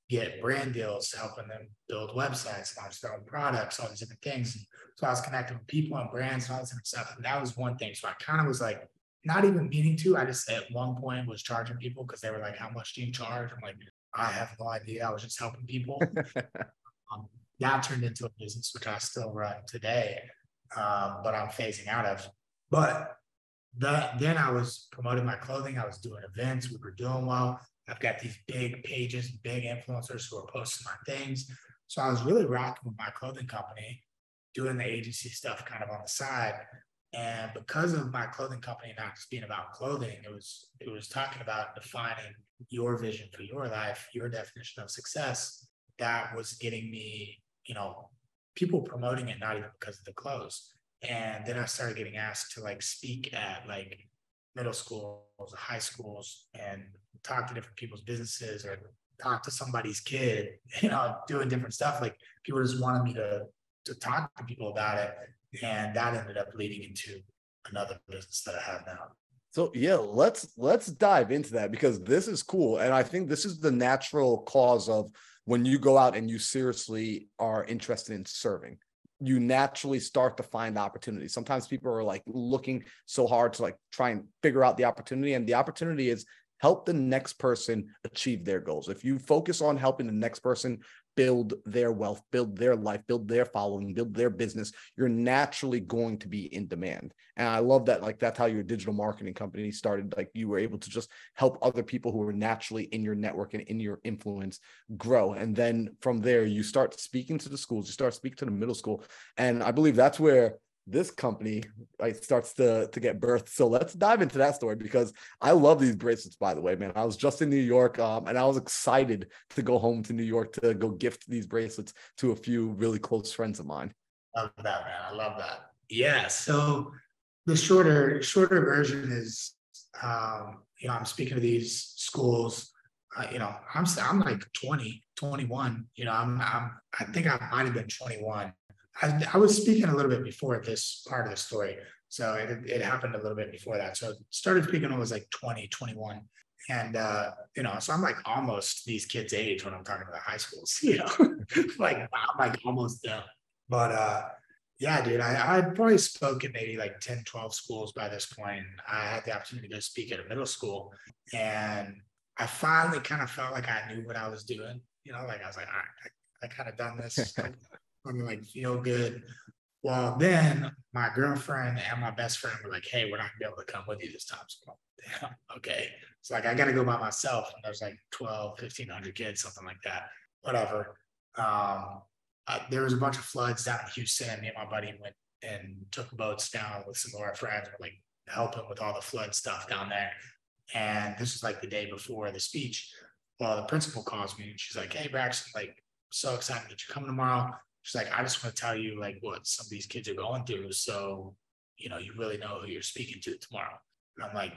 get brand deals, helping them build websites, launch their own products, all these different things. And so I was connecting with people and brands and all this different stuff. And that was one thing. So I kind of was like, not even meaning to. I just at one point was charging people because they were like, how much do you charge? I'm like, I have no idea. I was just helping people. That turned into a business, which I still run today, but I'm phasing out of. But then I was promoting my clothing. I was doing events. We were doing well. I've got these big pages, big influencers who are posting my things. So I was really rocking with my clothing company, doing the agency stuff kind of on the side. And because of my clothing company not just being about clothing, it was talking about defining your vision for your life, your definition of success. That was getting me, people promoting it, not even because of the clothes. And then I started getting asked to like speak at like middle schools, high schools, and talk to different people's businesses or talk to somebody's kid, doing different stuff. Like people just wanted me to talk to people about it. And that ended up leading into another business that I have now. So yeah, let's dive into that, because this is cool. And I think this is the natural cause of when you go out and you seriously are interested in serving, you naturally start to find opportunities. Sometimes people are like looking so hard to like try and figure out the opportunity, and the opportunity is help the next person achieve their goals. If you focus on helping the next person build their wealth, build their life, build their following, build their business, you're naturally going to be in demand. And I love that, like, that's how your digital marketing company started. Like, you were able to just help other people who were naturally in your network and in your influence grow. And then from there, you start speaking to the schools, you start speaking to the middle school. And I believe that's where this company starts to get birthed. So let's dive into that story, because I love these bracelets, by the way, man. I was just in New York and I was excited to go home to New York to go gift these bracelets to a few really close friends of mine. Love that, man. I love that. Yeah. So the shorter version is, I'm speaking to these schools. I'm like 20, 21. I think I might have been 21. I was speaking a little bit before this part of the story. So it happened a little bit before that. So I started speaking when I was like 20, 21. And, so I'm like almost these kids' age when I'm talking about high schools, like I'm like almost done. But yeah, dude, I'd probably spoken maybe like 10, 12 schools by this point. I had the opportunity to go speak at a middle school, and I finally kind of felt like I knew what I was doing. You know, like I was like, all right, I kind of done this. I'm like feel good. Well, then my girlfriend and my best friend were like, hey, we're not gonna be able to come with you this time. So I'm like, damn, okay. It's like I gotta go by myself. And there's like 12, 1,500 kids, something like that. Whatever. Um, there was a bunch of floods down in Houston, and me and my buddy went and took boats down with some of our friends. We're like helping with all the flood stuff down there. And this was like the day before the speech. Well, the principal calls me and she's like, hey, Braxton, like, so excited that you're coming tomorrow. She's like, I just want to tell you like what some of these kids are going through. So, you know, you really know who you're speaking to tomorrow. And I'm like,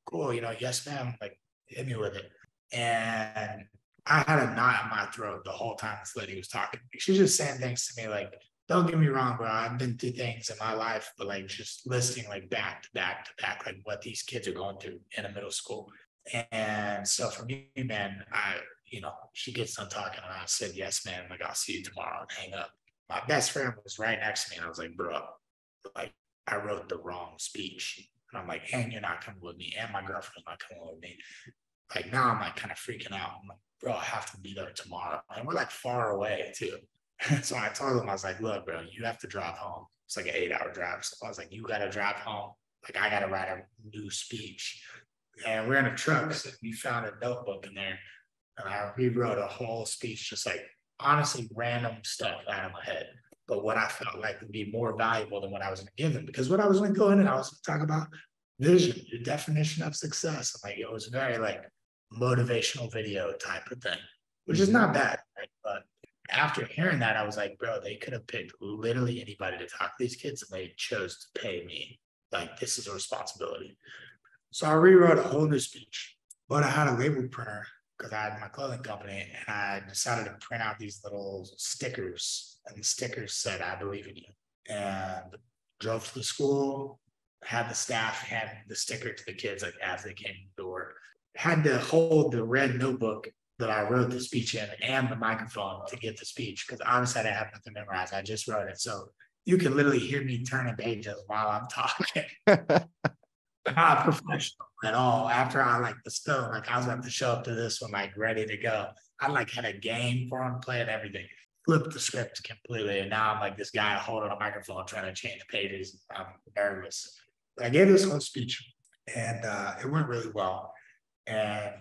cool, you know, yes, ma'am. Like, hit me with it. And I had a knot in my throat the whole time this lady was talking. She's just saying things to me like, don't get me wrong, bro. I've been through things in my life, but like just listing like back to back to back, like what these kids are going through in a middle school. And so for me, man, you know, she gets done talking and I said, yes, man, like I'll see you tomorrow and hang up. My best friend was right next to me and I was like, bro, like I wrote the wrong speech. And I'm like, and you're not coming with me, and my girlfriend's not coming with me. Like now I'm like kind of freaking out. I'm like, bro, I have to be there tomorrow. And we're like far away too. So I told him, I was like, look, bro, you have to drive home. It's like an 8-hour drive. So I was like, you got to drive home. Like I got to write a new speech. And we're in a truck. So we found a notebook in there. And I rewrote a whole speech, just like honestly random stuff out of my head. But what I felt like would be more valuable than what I was going to give them. Because what I was going to go in and I was going to talk about vision, your definition of success. And like it was very like motivational video type of thing, which is not bad. Right? But after hearing that, I was like, bro, they could have picked literally anybody to talk to these kids and they chose to pay me. Like, this is a responsibility. So I rewrote a whole new speech, but I had a label printer because I had my clothing company and I decided to print out these little stickers. And the stickers said, I believe in you. And drove to the school, had the staff hand the sticker to the kids like as they came in the door. Had to hold the red notebook that I wrote the speech in and the microphone to get the speech because obviously I didn't have nothing memorized. I just wrote it. So you can literally hear me turning pages while I'm talking. Not professional at all. After I like the stuff, like I was about to show up to this one like ready to go. I like had a game for him, playing everything. Flipped the script completely, and now I'm like this guy holding a microphone trying to change pages. I'm nervous. But I gave this whole speech, and it went really well. And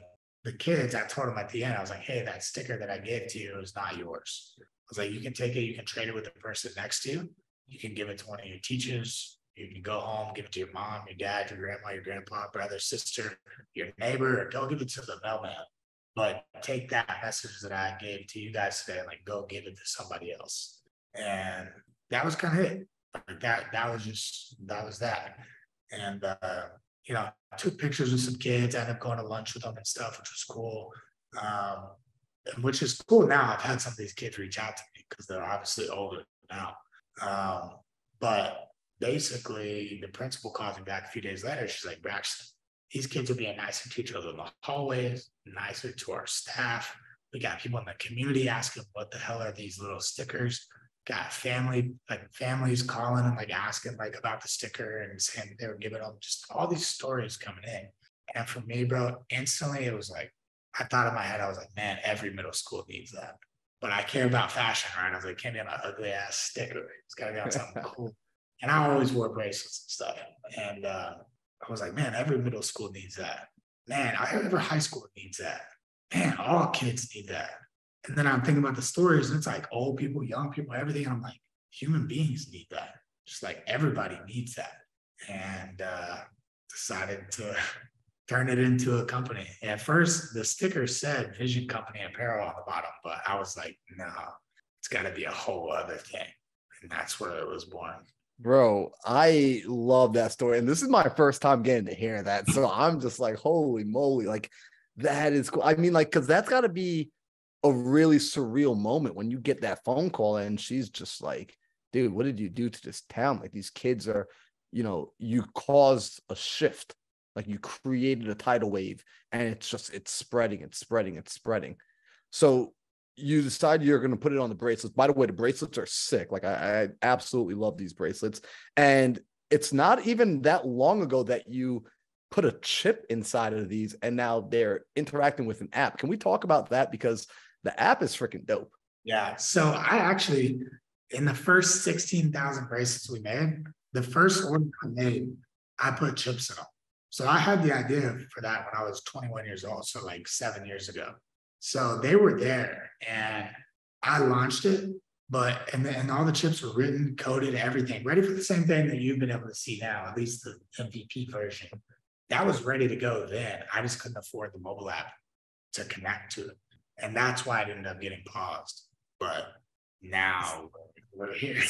the kids, I told them at the end, I was like, "Hey, that sticker that I gave to you is not yours." I was like, "You can take it, you can trade it with the person next to you. You can give it to one of your teachers. You can go home, give it to your mom, your dad, your grandma, your grandpa, brother, sister, your neighbor, or go give it to the mailman. But take that message that I gave to you guys today and like go give it to somebody else." And that was kind of it. Like that was that. And you know, I took pictures with some kids, I ended up going to lunch with them and stuff, which was cool. Um, which is cool now. I've had some of these kids reach out to me because they're obviously older now. But basically, the principal called me back a few days later. She's like, Braxton, these kids are being nicer to each other in the hallways, nicer to our staff. We got people in the community asking, what the hell are these little stickers? Got families calling and like asking like about the sticker and saying they were giving them just all these stories coming in. And for me, bro, instantly it was like, I thought in my head, I was like, man, every middle school needs that. But I care about fashion, right? I was like, can't be on an ugly ass sticker. It's got to be on something cool. And I always wore bracelets and stuff. And I was like, man, every middle school needs that. Man, every high school needs that. Man, all kids need that. And then I'm thinking about the stories, and it's like old people, young people, everything. And I'm like, human beings need that. Just like everybody needs that. And decided to turn it into a company. At first, the sticker said Vision Company Apparel on the bottom, but I was like, no, it's got to be a whole other thing. And that's where it was born. Bro, I love that story. And this is my first time getting to hear that. So I'm just like, holy moly, like that is cool. I mean, like, because that's got to be a really surreal moment when you get that phone call and she's just like, dude, what did you do to this town? Like, these kids are, you caused a shift. Like, you created a tidal wave and it's spreading, it's spreading, it's spreading. So you decide you're going to put it on the bracelets. By the way, the bracelets are sick. Like I absolutely love these bracelets. And it's not even that long ago that you put a chip inside of these and now they're interacting with an app. Can we talk about that? Because the app is freaking dope. Yeah. So I actually, in the first 16,000 bracelets we made, the first order I made, I put chips in them. So I had the idea for that when I was 21 years old. So like 7 years ago. So they were there and I launched it, and all the chips were written, coded, everything, ready for the same thing that you've been able to see now, at least the MVP version. That was ready to go then. I just couldn't afford the mobile app to connect to it. And that's why it ended up getting paused. But now we're here.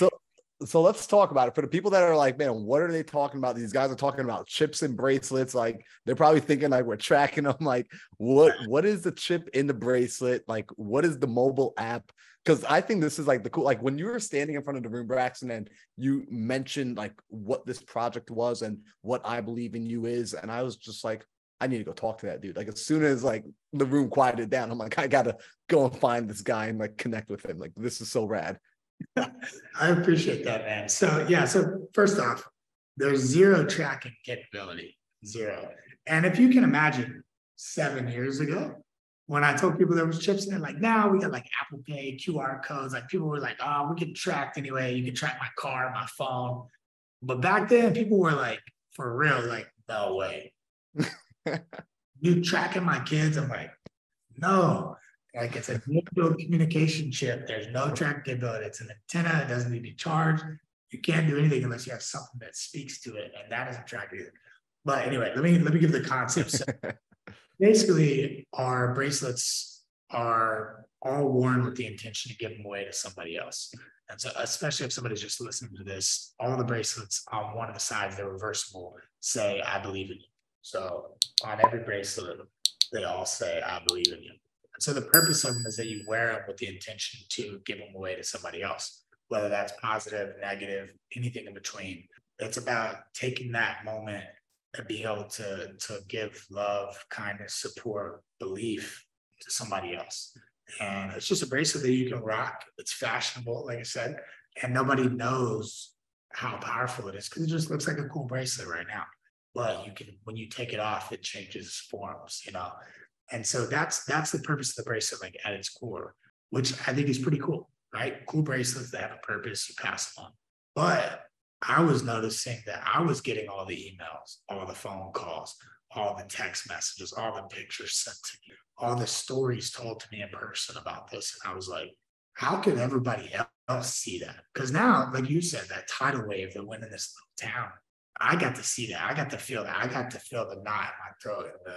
So let's talk about it. For the people that are like, man, what are they talking about? These guys are talking about chips and bracelets. Like they're probably thinking like we're tracking them. Like what is the chip in the bracelet? Like what is the mobile app? Because I think this is like the cool, like when you were standing in front of the room, Braxton, and you mentioned like what this project was and what I Believe in You is. And I was just like, I need to go talk to that dude. Like as soon as like the room quieted down, I'm like, I gotta go and find this guy and like connect with him. Like this is so rad. I appreciate that, man. So yeah, so first off, there's zero tracking capability, zero. And if you can imagine 7 years ago, when I told people there was chips in it, like now we got like Apple Pay, QR codes, like people were like, oh, we get tracked anyway. You can track my car, my phone. But back then people were like, for real, like, no way. You tracking my kids? I'm like, no. Like it's a digital communication chip. There's no track capability. It's an antenna. It doesn't need to be charged. You can't do anything unless you have something that speaks to it, and that isn't tracked either. But anyway, let me give the concept. So basically, our bracelets are all worn with the intention to give them away to somebody else. And so, especially if somebody's just listening to this, all the bracelets on one of the sides, they're reversible, say, I believe in you. So on every bracelet, they all say, I believe in you. And so the purpose of them is that you wear them with the intention to give them away to somebody else, whether that's positive, negative, anything in between. It's about taking that moment and being able to give love, kindness, support, belief to somebody else. And it's just a bracelet that you can rock. It's fashionable, like I said, and nobody knows how powerful it is because it just looks like a cool bracelet right now. But you can, when you take it off, it changes forms, you know. And so that's the purpose of the bracelet, like at its core, which I think is pretty cool, right? Cool bracelets that have a purpose, you pass them on. But I was noticing that I was getting all the emails, all the phone calls, all the text messages, all the pictures sent to me, all the stories told to me in person about this. And I was like, how can everybody else see that? Because now, like you said, that tidal wave that went in this little town, I got to see that. I got to feel that. I got to feel the knot in my throat and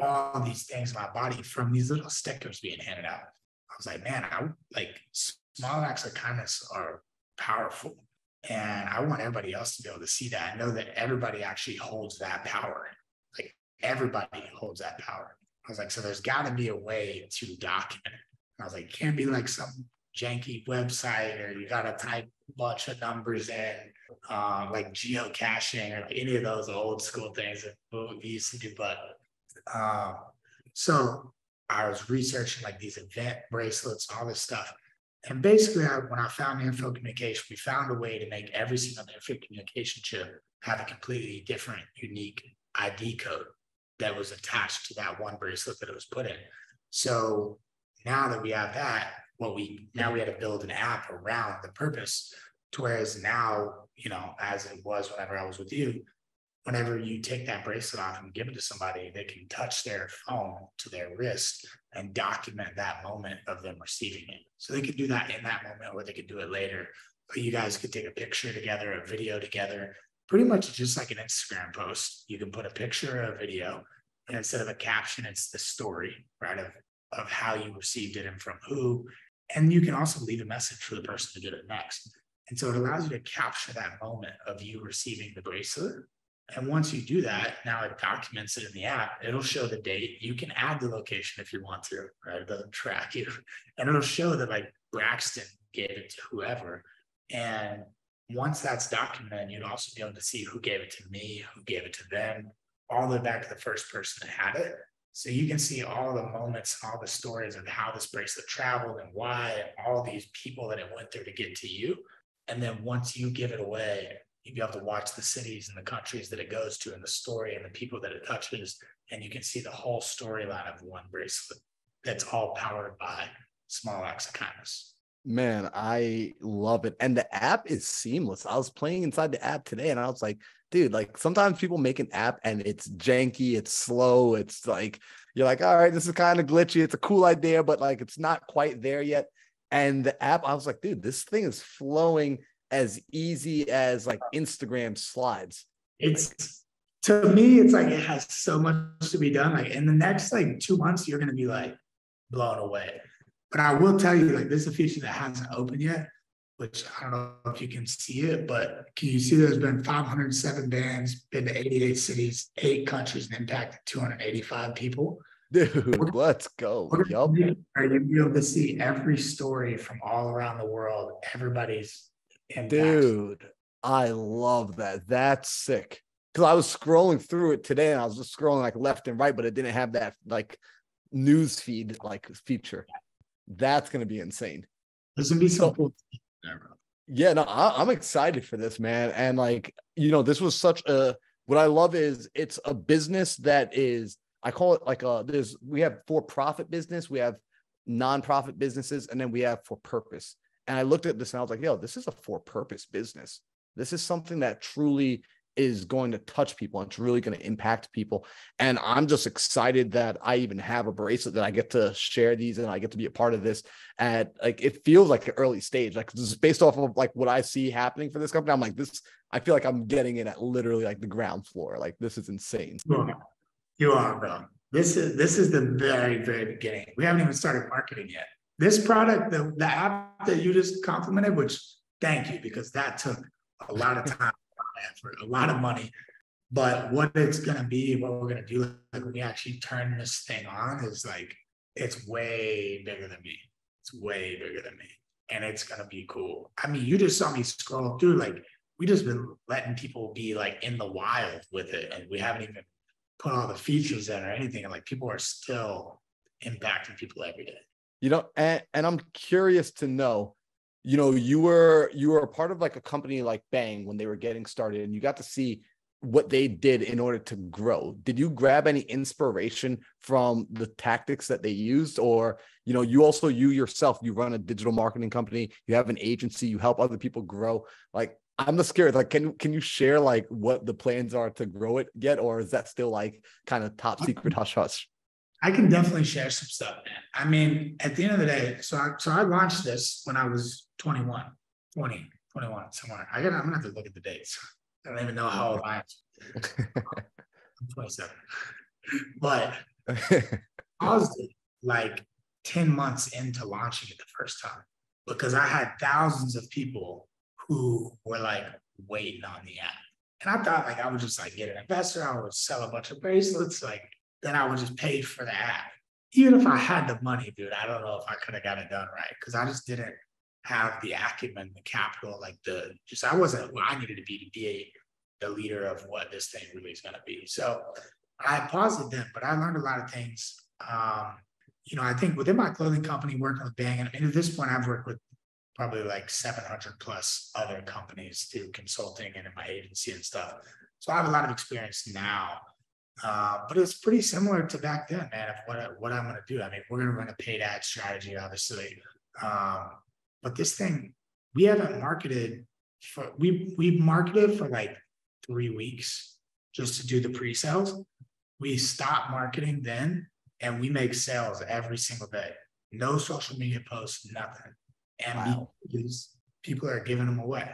all these things in my body from these little stickers being handed out. I was like, man, small acts of kindness are powerful. And I want everybody else to be able to see that. I know that everybody actually holds that power. Like everybody holds that power. I was like, so there's got to be a way to document it. I was like, it can't be like some janky website or you got to type a bunch of numbers in, like geocaching or any of those old school things that we used to do. But so I was researching like these event bracelets, all this stuff. And basically, when I found info communication, we found a way to make every single info communication chip have a completely different, unique ID code that was attached to that one bracelet that it was put in. So now that we have that, we had to build an app around the purpose. To whereas now, you know, as it was whenever I was with you, whenever you take that bracelet off and give it to somebody, they can touch their phone to their wrist and document that moment of them receiving it. So they could do that in that moment, or they could do it later. Or you guys could take a picture together, a video together. Pretty much just like an Instagram post. You can put a picture or a video, and instead of a caption, it's the story, right, of how you received it and from who. And you can also leave a message for the person to get it next. And so it allows you to capture that moment of you receiving the bracelet. And once you do that, now it documents it in the app. It'll show the date. You can add the location if you want to, right? It doesn't track you. And it'll show that like Braxton gave it to whoever. And once that's documented, you'd also be able to see who gave it to me, who gave it to them, all the way back to the first person that had it. So you can see all the moments, all the stories of how this bracelet traveled and why, and all these people that it went through to get to you. And then once you give it away, you'll be able to watch the cities and the countries that it goes to and the story and the people that it touches. And you can see the whole storyline of one bracelet that's all powered by small acts of kindness. Man, I love it. And the app is seamless. I was playing inside the app today and I was like, dude, like sometimes people make an app and it's janky, it's slow, it's like, you're like, all right, this is kind of glitchy. It's a cool idea, but like it's not quite there yet. And the app, I was like, dude, this thing is flowing as easy as like Instagram slides. It's, to me, it's like it has so much to be done. Like in the next like 2 months, you're going to be like blown away. But I will tell you, like, this is a feature that hasn't opened yet, which I don't know if you can see it, but can you see there's been 507 bands, been to 88 cities, 8 countries, and impacted 285 people? Dude, let's go. Yup. Are you be able to see every story from all around the world, everybody's impact? Dude, I love that. That's sick. Because I was scrolling through it today and I was just scrolling like left and right, but it didn't have that like news feed like feature. That's going to be insane. There's going to be some cool. Yeah, no, I'm excited for this, man. And like, you know, this was such a, what I love is it's a business that is, I call it like we have for-profit business, we have non-profit businesses, and then we have for purpose. And I looked at this and I was like, yo, this is a for-purpose business. This is something that truly is going to touch people and it's really going to impact people. And I'm just excited that I even have a bracelet that I get to share these and I get to be a part of this at like, it feels like an early stage, like this is based off of like what I see happening for this company. I'm like this, I feel like I'm getting in at literally like the ground floor. Like this is insane. You are, bro. This is the very, very beginning. We haven't even started marketing yet. This product, the app that you just complimented, which thank you, because that took a lot of time. For a lot of money, but what it's going to be, what we're going to do, like when we actually turn this thing on, is like it's way bigger than me. It's way bigger than me, and it's going to be cool. I mean, you just saw me scroll through, like we just been letting people be like in the wild with it, and we haven't even put all the features in or anything, and like people are still impacting people every day. You know, and I'm curious to know, you know, you were a part of like a company like Bang when they were getting started and you got to see what they did in order to grow. Did you grab any inspiration from the tactics that they used? Or, you know, you yourself, you run a digital marketing company, you have an agency, you help other people grow. Like, I'm just curious, like, can you share like what the plans are to grow it yet? Or is that still like kind of top secret hush hush? I can definitely share some stuff, man. I mean, at the end of the day, so I launched this when I was 21, somewhere. I'm gonna have to look at the dates. I don't even know how old I am. I'm 27. But I was like 10 months into launching it the first time because I had thousands of people who were like waiting on the app. And I thought like I would just like get an investor, I would sell a bunch of bracelets, like then I would just pay for the app. Even if I had the money, dude, I don't know if I could have got it done right because I just didn't have the acumen, the capital, like I wasn't where I needed to be the leader of what this thing really is going to be. So I paused it then, but I learned a lot of things. You know, I think within my clothing company, working with Bang, and at this point, I've worked with probably like 700 plus other companies through consulting and in my agency and stuff. So I have a lot of experience now. But it's pretty similar to back then, man, of what I'm going to do. I mean, we're going to run a paid ad strategy, obviously. But this thing, we haven't marketed we marketed for like 3 weeks just to do the pre-sales. We stopped marketing then and we make sales every single day. No social media posts, nothing. And because people are giving them away.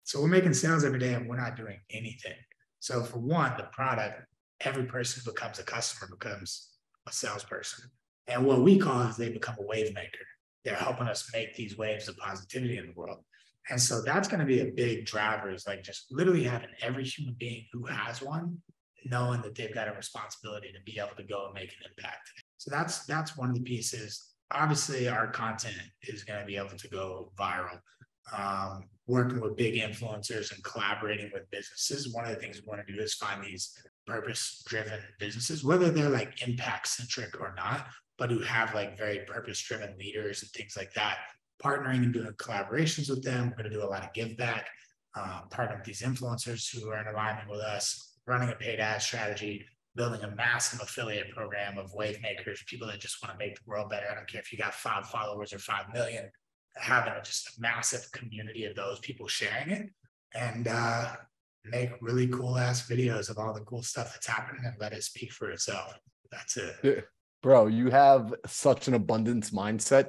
So we're making sales every day and we're not doing anything. So for one, the product, every person who becomes a customer becomes a salesperson. And what we call is they become a wave maker. They're helping us make these waves of positivity in the world. And so that's going to be a big driver, is like just literally having every human being who has one, knowing that they've got a responsibility to be able to go and make an impact. So that's one of the pieces. Obviously, our content is going to be able to go viral. Working with big influencers and collaborating with businesses. One of the things we want to do is find these purpose-driven businesses, whether they're like impact-centric or not, but who have like very purpose-driven leaders and things like that, partnering and doing collaborations with them. We're going to do a lot of give back, partnering with these influencers who are in alignment with us, running a paid ad strategy, building a massive affiliate program of wave makers, people that just want to make the world better. I don't care if you got 5 followers or 5 million, having just a massive community of those people sharing it, and make really cool ass videos of all the cool stuff that's happening and let it speak for itself. That's it. Bro, you have such an abundance mindset,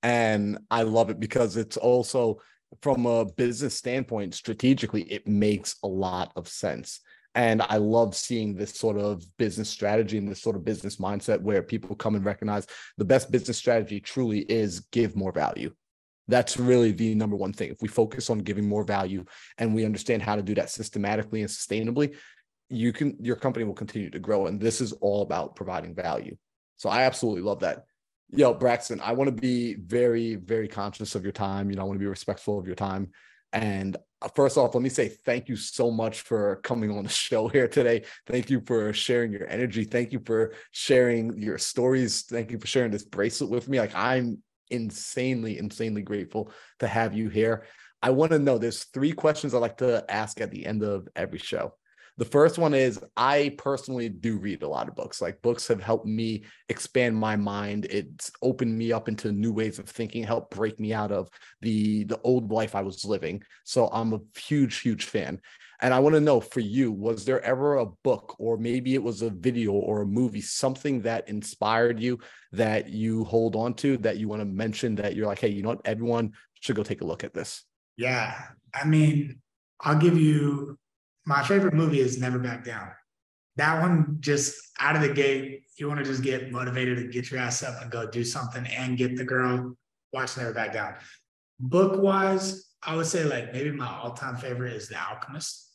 and I love it because it's also, from a business standpoint, strategically, it makes a lot of sense. And I love seeing this sort of business strategy and this sort of business mindset where people come and recognize the best business strategy truly is give more value. That's really the number one thing. If we focus on giving more value and we understand how to do that systematically and sustainably, your company will continue to grow. And this is all about providing value. So I absolutely love that. Yo, Braxton, I want to be very, very conscious of your time. I want to be respectful of your time. And first off, let me say thank you so much for coming on the show here today. Thank you for sharing your energy. Thank you for sharing your stories. Thank you for sharing this bracelet with me. Like, I'm insanely grateful to have you here. I want to know, there's 3 questions I like to ask at the end of every show. The first one is, I personally do read a lot of books. Like, books have helped me expand my mind. It's opened me up into new ways of thinking, helped break me out of the old life I was living. So I'm a huge fan. And I want to know, for you, was there ever a book, or maybe it was a video or a movie, something that inspired you, that you hold on to, that you want to mention, that you're like, hey, you know what, everyone should go take a look at this? Yeah. I mean, I'll give you, my favorite movie is Never Back Down. That one, just out of the gate, you want to just get motivated and get your ass up and go do something and get the girl. Watch Never Back Down. Book-wise, I would say like maybe my all-time favorite is The Alchemist.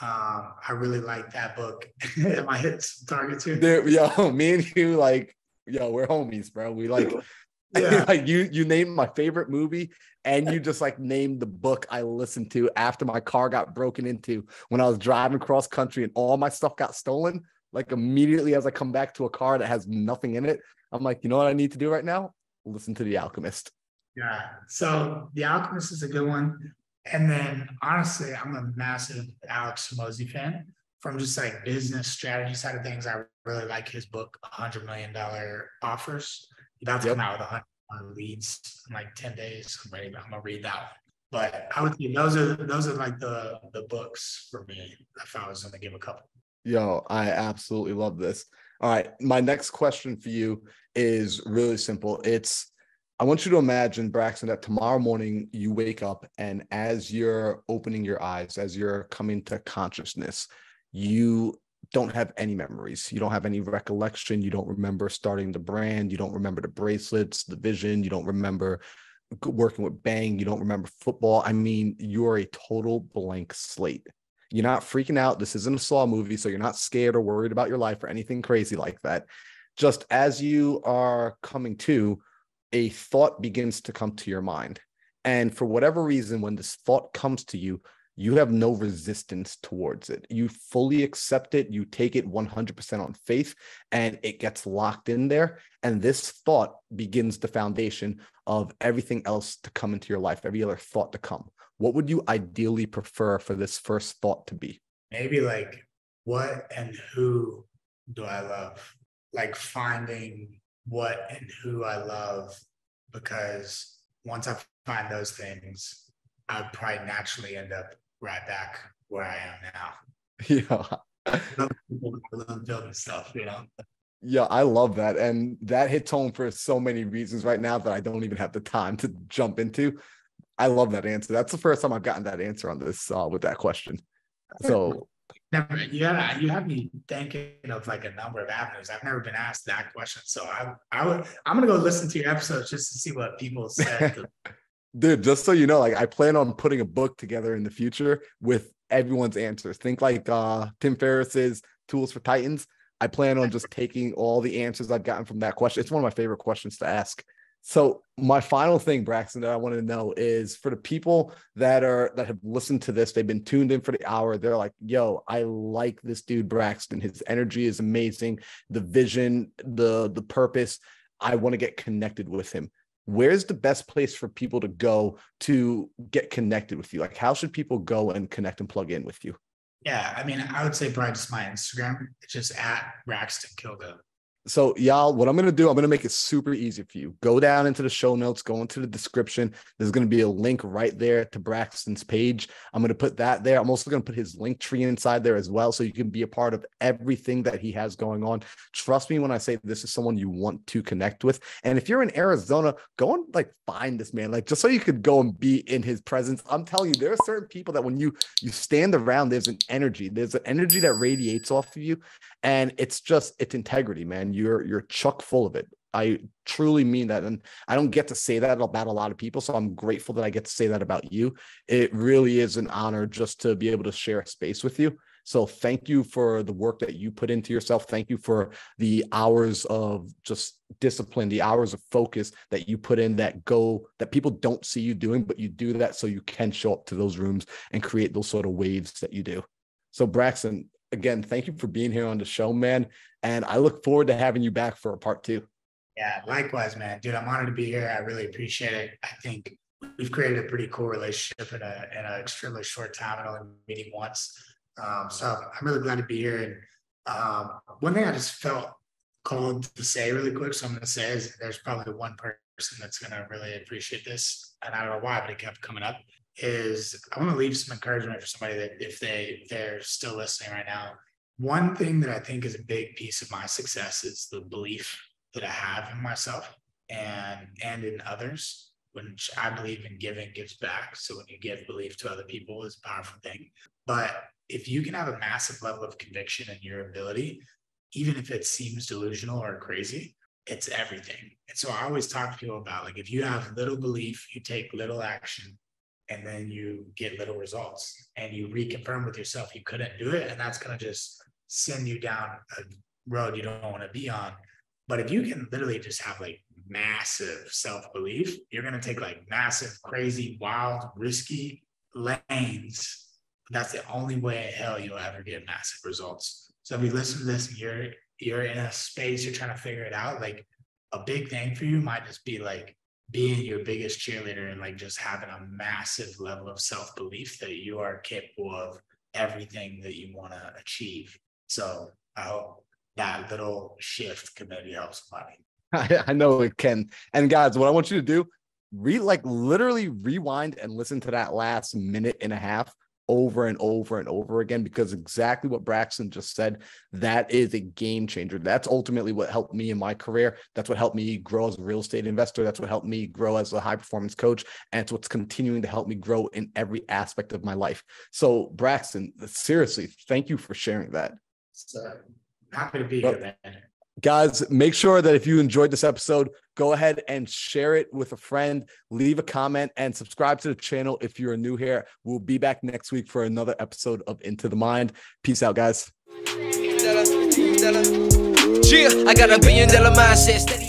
I really like that book. Am I hitting some targets here? Yo, me and you, like, yo, we're homies, bro. We like, yeah. Like, you named my favorite movie, and you just like named the book I listened to after my car got broken into when I was driving cross country and all my stuff got stolen. Like, immediately as I come back to a car that has nothing in it, I'm like, you know what I need to do right now? Listen to The Alchemist. Yeah. So The Alchemist is a good one. And then honestly, I'm a massive Alex Hormozi fan. From just like business strategy side of things, I really like his book, $100 million Offers. That's come out with 100 leads in like 10 days. I'm gonna read that one. But I would say those are like the books for me, if I was gonna give a couple. Yo, I absolutely love this. All right, my next question for you is really simple. I want you to imagine, Braxton, that tomorrow morning you wake up, and as you're opening your eyes, as you're coming to consciousness, you don't have any memories. You don't have any recollection. You don't remember starting the brand. You don't remember the bracelets, the vision. You don't remember working with Bang. You don't remember football. I mean, you're a total blank slate. You're not freaking out. This isn't a Saw movie, so you're not scared or worried about your life or anything crazy like that. Just as you are coming to, a thought begins to come to your mind. And for whatever reason, when this thought comes to you, you have no resistance towards it. You fully accept it. You take it 100% on faith, and it gets locked in there. And this thought begins the foundation of everything else to come into your life, every other thought to come. What would you ideally prefer for this first thought to be? Maybe like, what and who do I love? Like, finding what and who I love, because once I find those things, I'd probably naturally end up right back where I am now. Yeah. I love building stuff, Yeah, I love that. And that hits home for so many reasons right now that I don't even have the time to jump into. I love that answer. That's the first time I've gotten that answer on this with that question. So you have me thinking of like a number of avenues. I've never been asked that question. So I'm gonna go listen to your episodes just to see what people said. Dude, just so you know, like, I plan on putting a book together in the future with everyone's answers. Think like Tim Ferriss's Tools for Titans. I plan on just taking all the answers I've gotten from that question. It's one of my favorite questions to ask. So my final thing, Braxton, that I want to know is for the people that have listened to this, they've been tuned in for the hour. They're like, yo, I like this dude, Braxton. His energy is amazing. The vision, the purpose. I want to get connected with him. Where's the best place for people to go to get connected with you? Like, how should people go and connect and plug in with you? Yeah, I mean, I would say probably just my Instagram. It's just at Braxton Kilgo. So y'all, what I'm going to do, I'm going to make it super easy for you. Go down into the show notes, go into the description. There's going to be a link right there to Braxton's page. I'm going to put that there. I'm also going to put his link tree inside there as well, so you can be a part of everything that he has going on. Trust me when I say this is someone you want to connect with. And if you're in Arizona, go and like find this man, like just so you could go and be in his presence. I'm telling you, there are certain people that when you stand around, there's an energy that radiates off of you. And it's integrity, man. You're chock full of it. I truly mean that. And I don't get to say that about a lot of people. So I'm grateful that I get to say that about you. It really is an honor just to be able to share a space with you. So thank you for the work that you put into yourself. Thank you for the hours of just discipline, the hours of focus that you put in that people don't see you doing, but you do that so you can show up to those rooms and create those sort of waves that you do. So Braxton, again, thank you for being here on the show, man. And I look forward to having you back for a part 2. Yeah, likewise, man. Dude, I'm honored to be here. I really appreciate it. I think we've created a pretty cool relationship in an extremely short time and only meeting once. So I'm really glad to be here. And one thing I just felt called to say really quick, so I'm going to say is there's probably one person that's going to really appreciate this. And I don't know why, but it kept coming up. Is I want to leave some encouragement for somebody that if they're still listening right now. One thing that I think is a big piece of my success is the belief that I have in myself and in others, which I believe in giving gives back. So when you give belief to other people, it's a powerful thing. But if you can have a massive level of conviction in your ability, even if it seems delusional or crazy, it's everything. And so I always talk to people about, like, if you have little belief, you take little action, and then you get little results and you reconfirm with yourself you couldn't do it. And that's going to just send you down a road you don't want to be on. But if you can literally just have like massive self-belief, you're going to take like massive, crazy, wild, risky lanes. That's the only way in hell you'll ever get massive results. So if you listen to this and you're in a space, you're trying to figure it out, like a big thing for you might just be like being your biggest cheerleader and like just having a massive level of self-belief that you are capable of everything that you want to achieve. So I hope that little shift can maybe help somebody. I know it can. And guys, what I want you to do, literally rewind and listen to that last minute and a half over and over and over again, because exactly what Braxton just said, that is a game changer. That's ultimately what helped me in my career. That's what helped me grow as a real estate investor. That's what helped me grow as a high performance coach. And it's what's continuing to help me grow in every aspect of my life. So Braxton, seriously, thank you for sharing that. So happy to be here, man. Guys, make sure that if you enjoyed this episode, go ahead and share it with a friend, leave a comment, and subscribe to the channel if you're new here. We'll be back next week for another episode of Into the Mind. Peace out, guys. I got $1 billion mindset.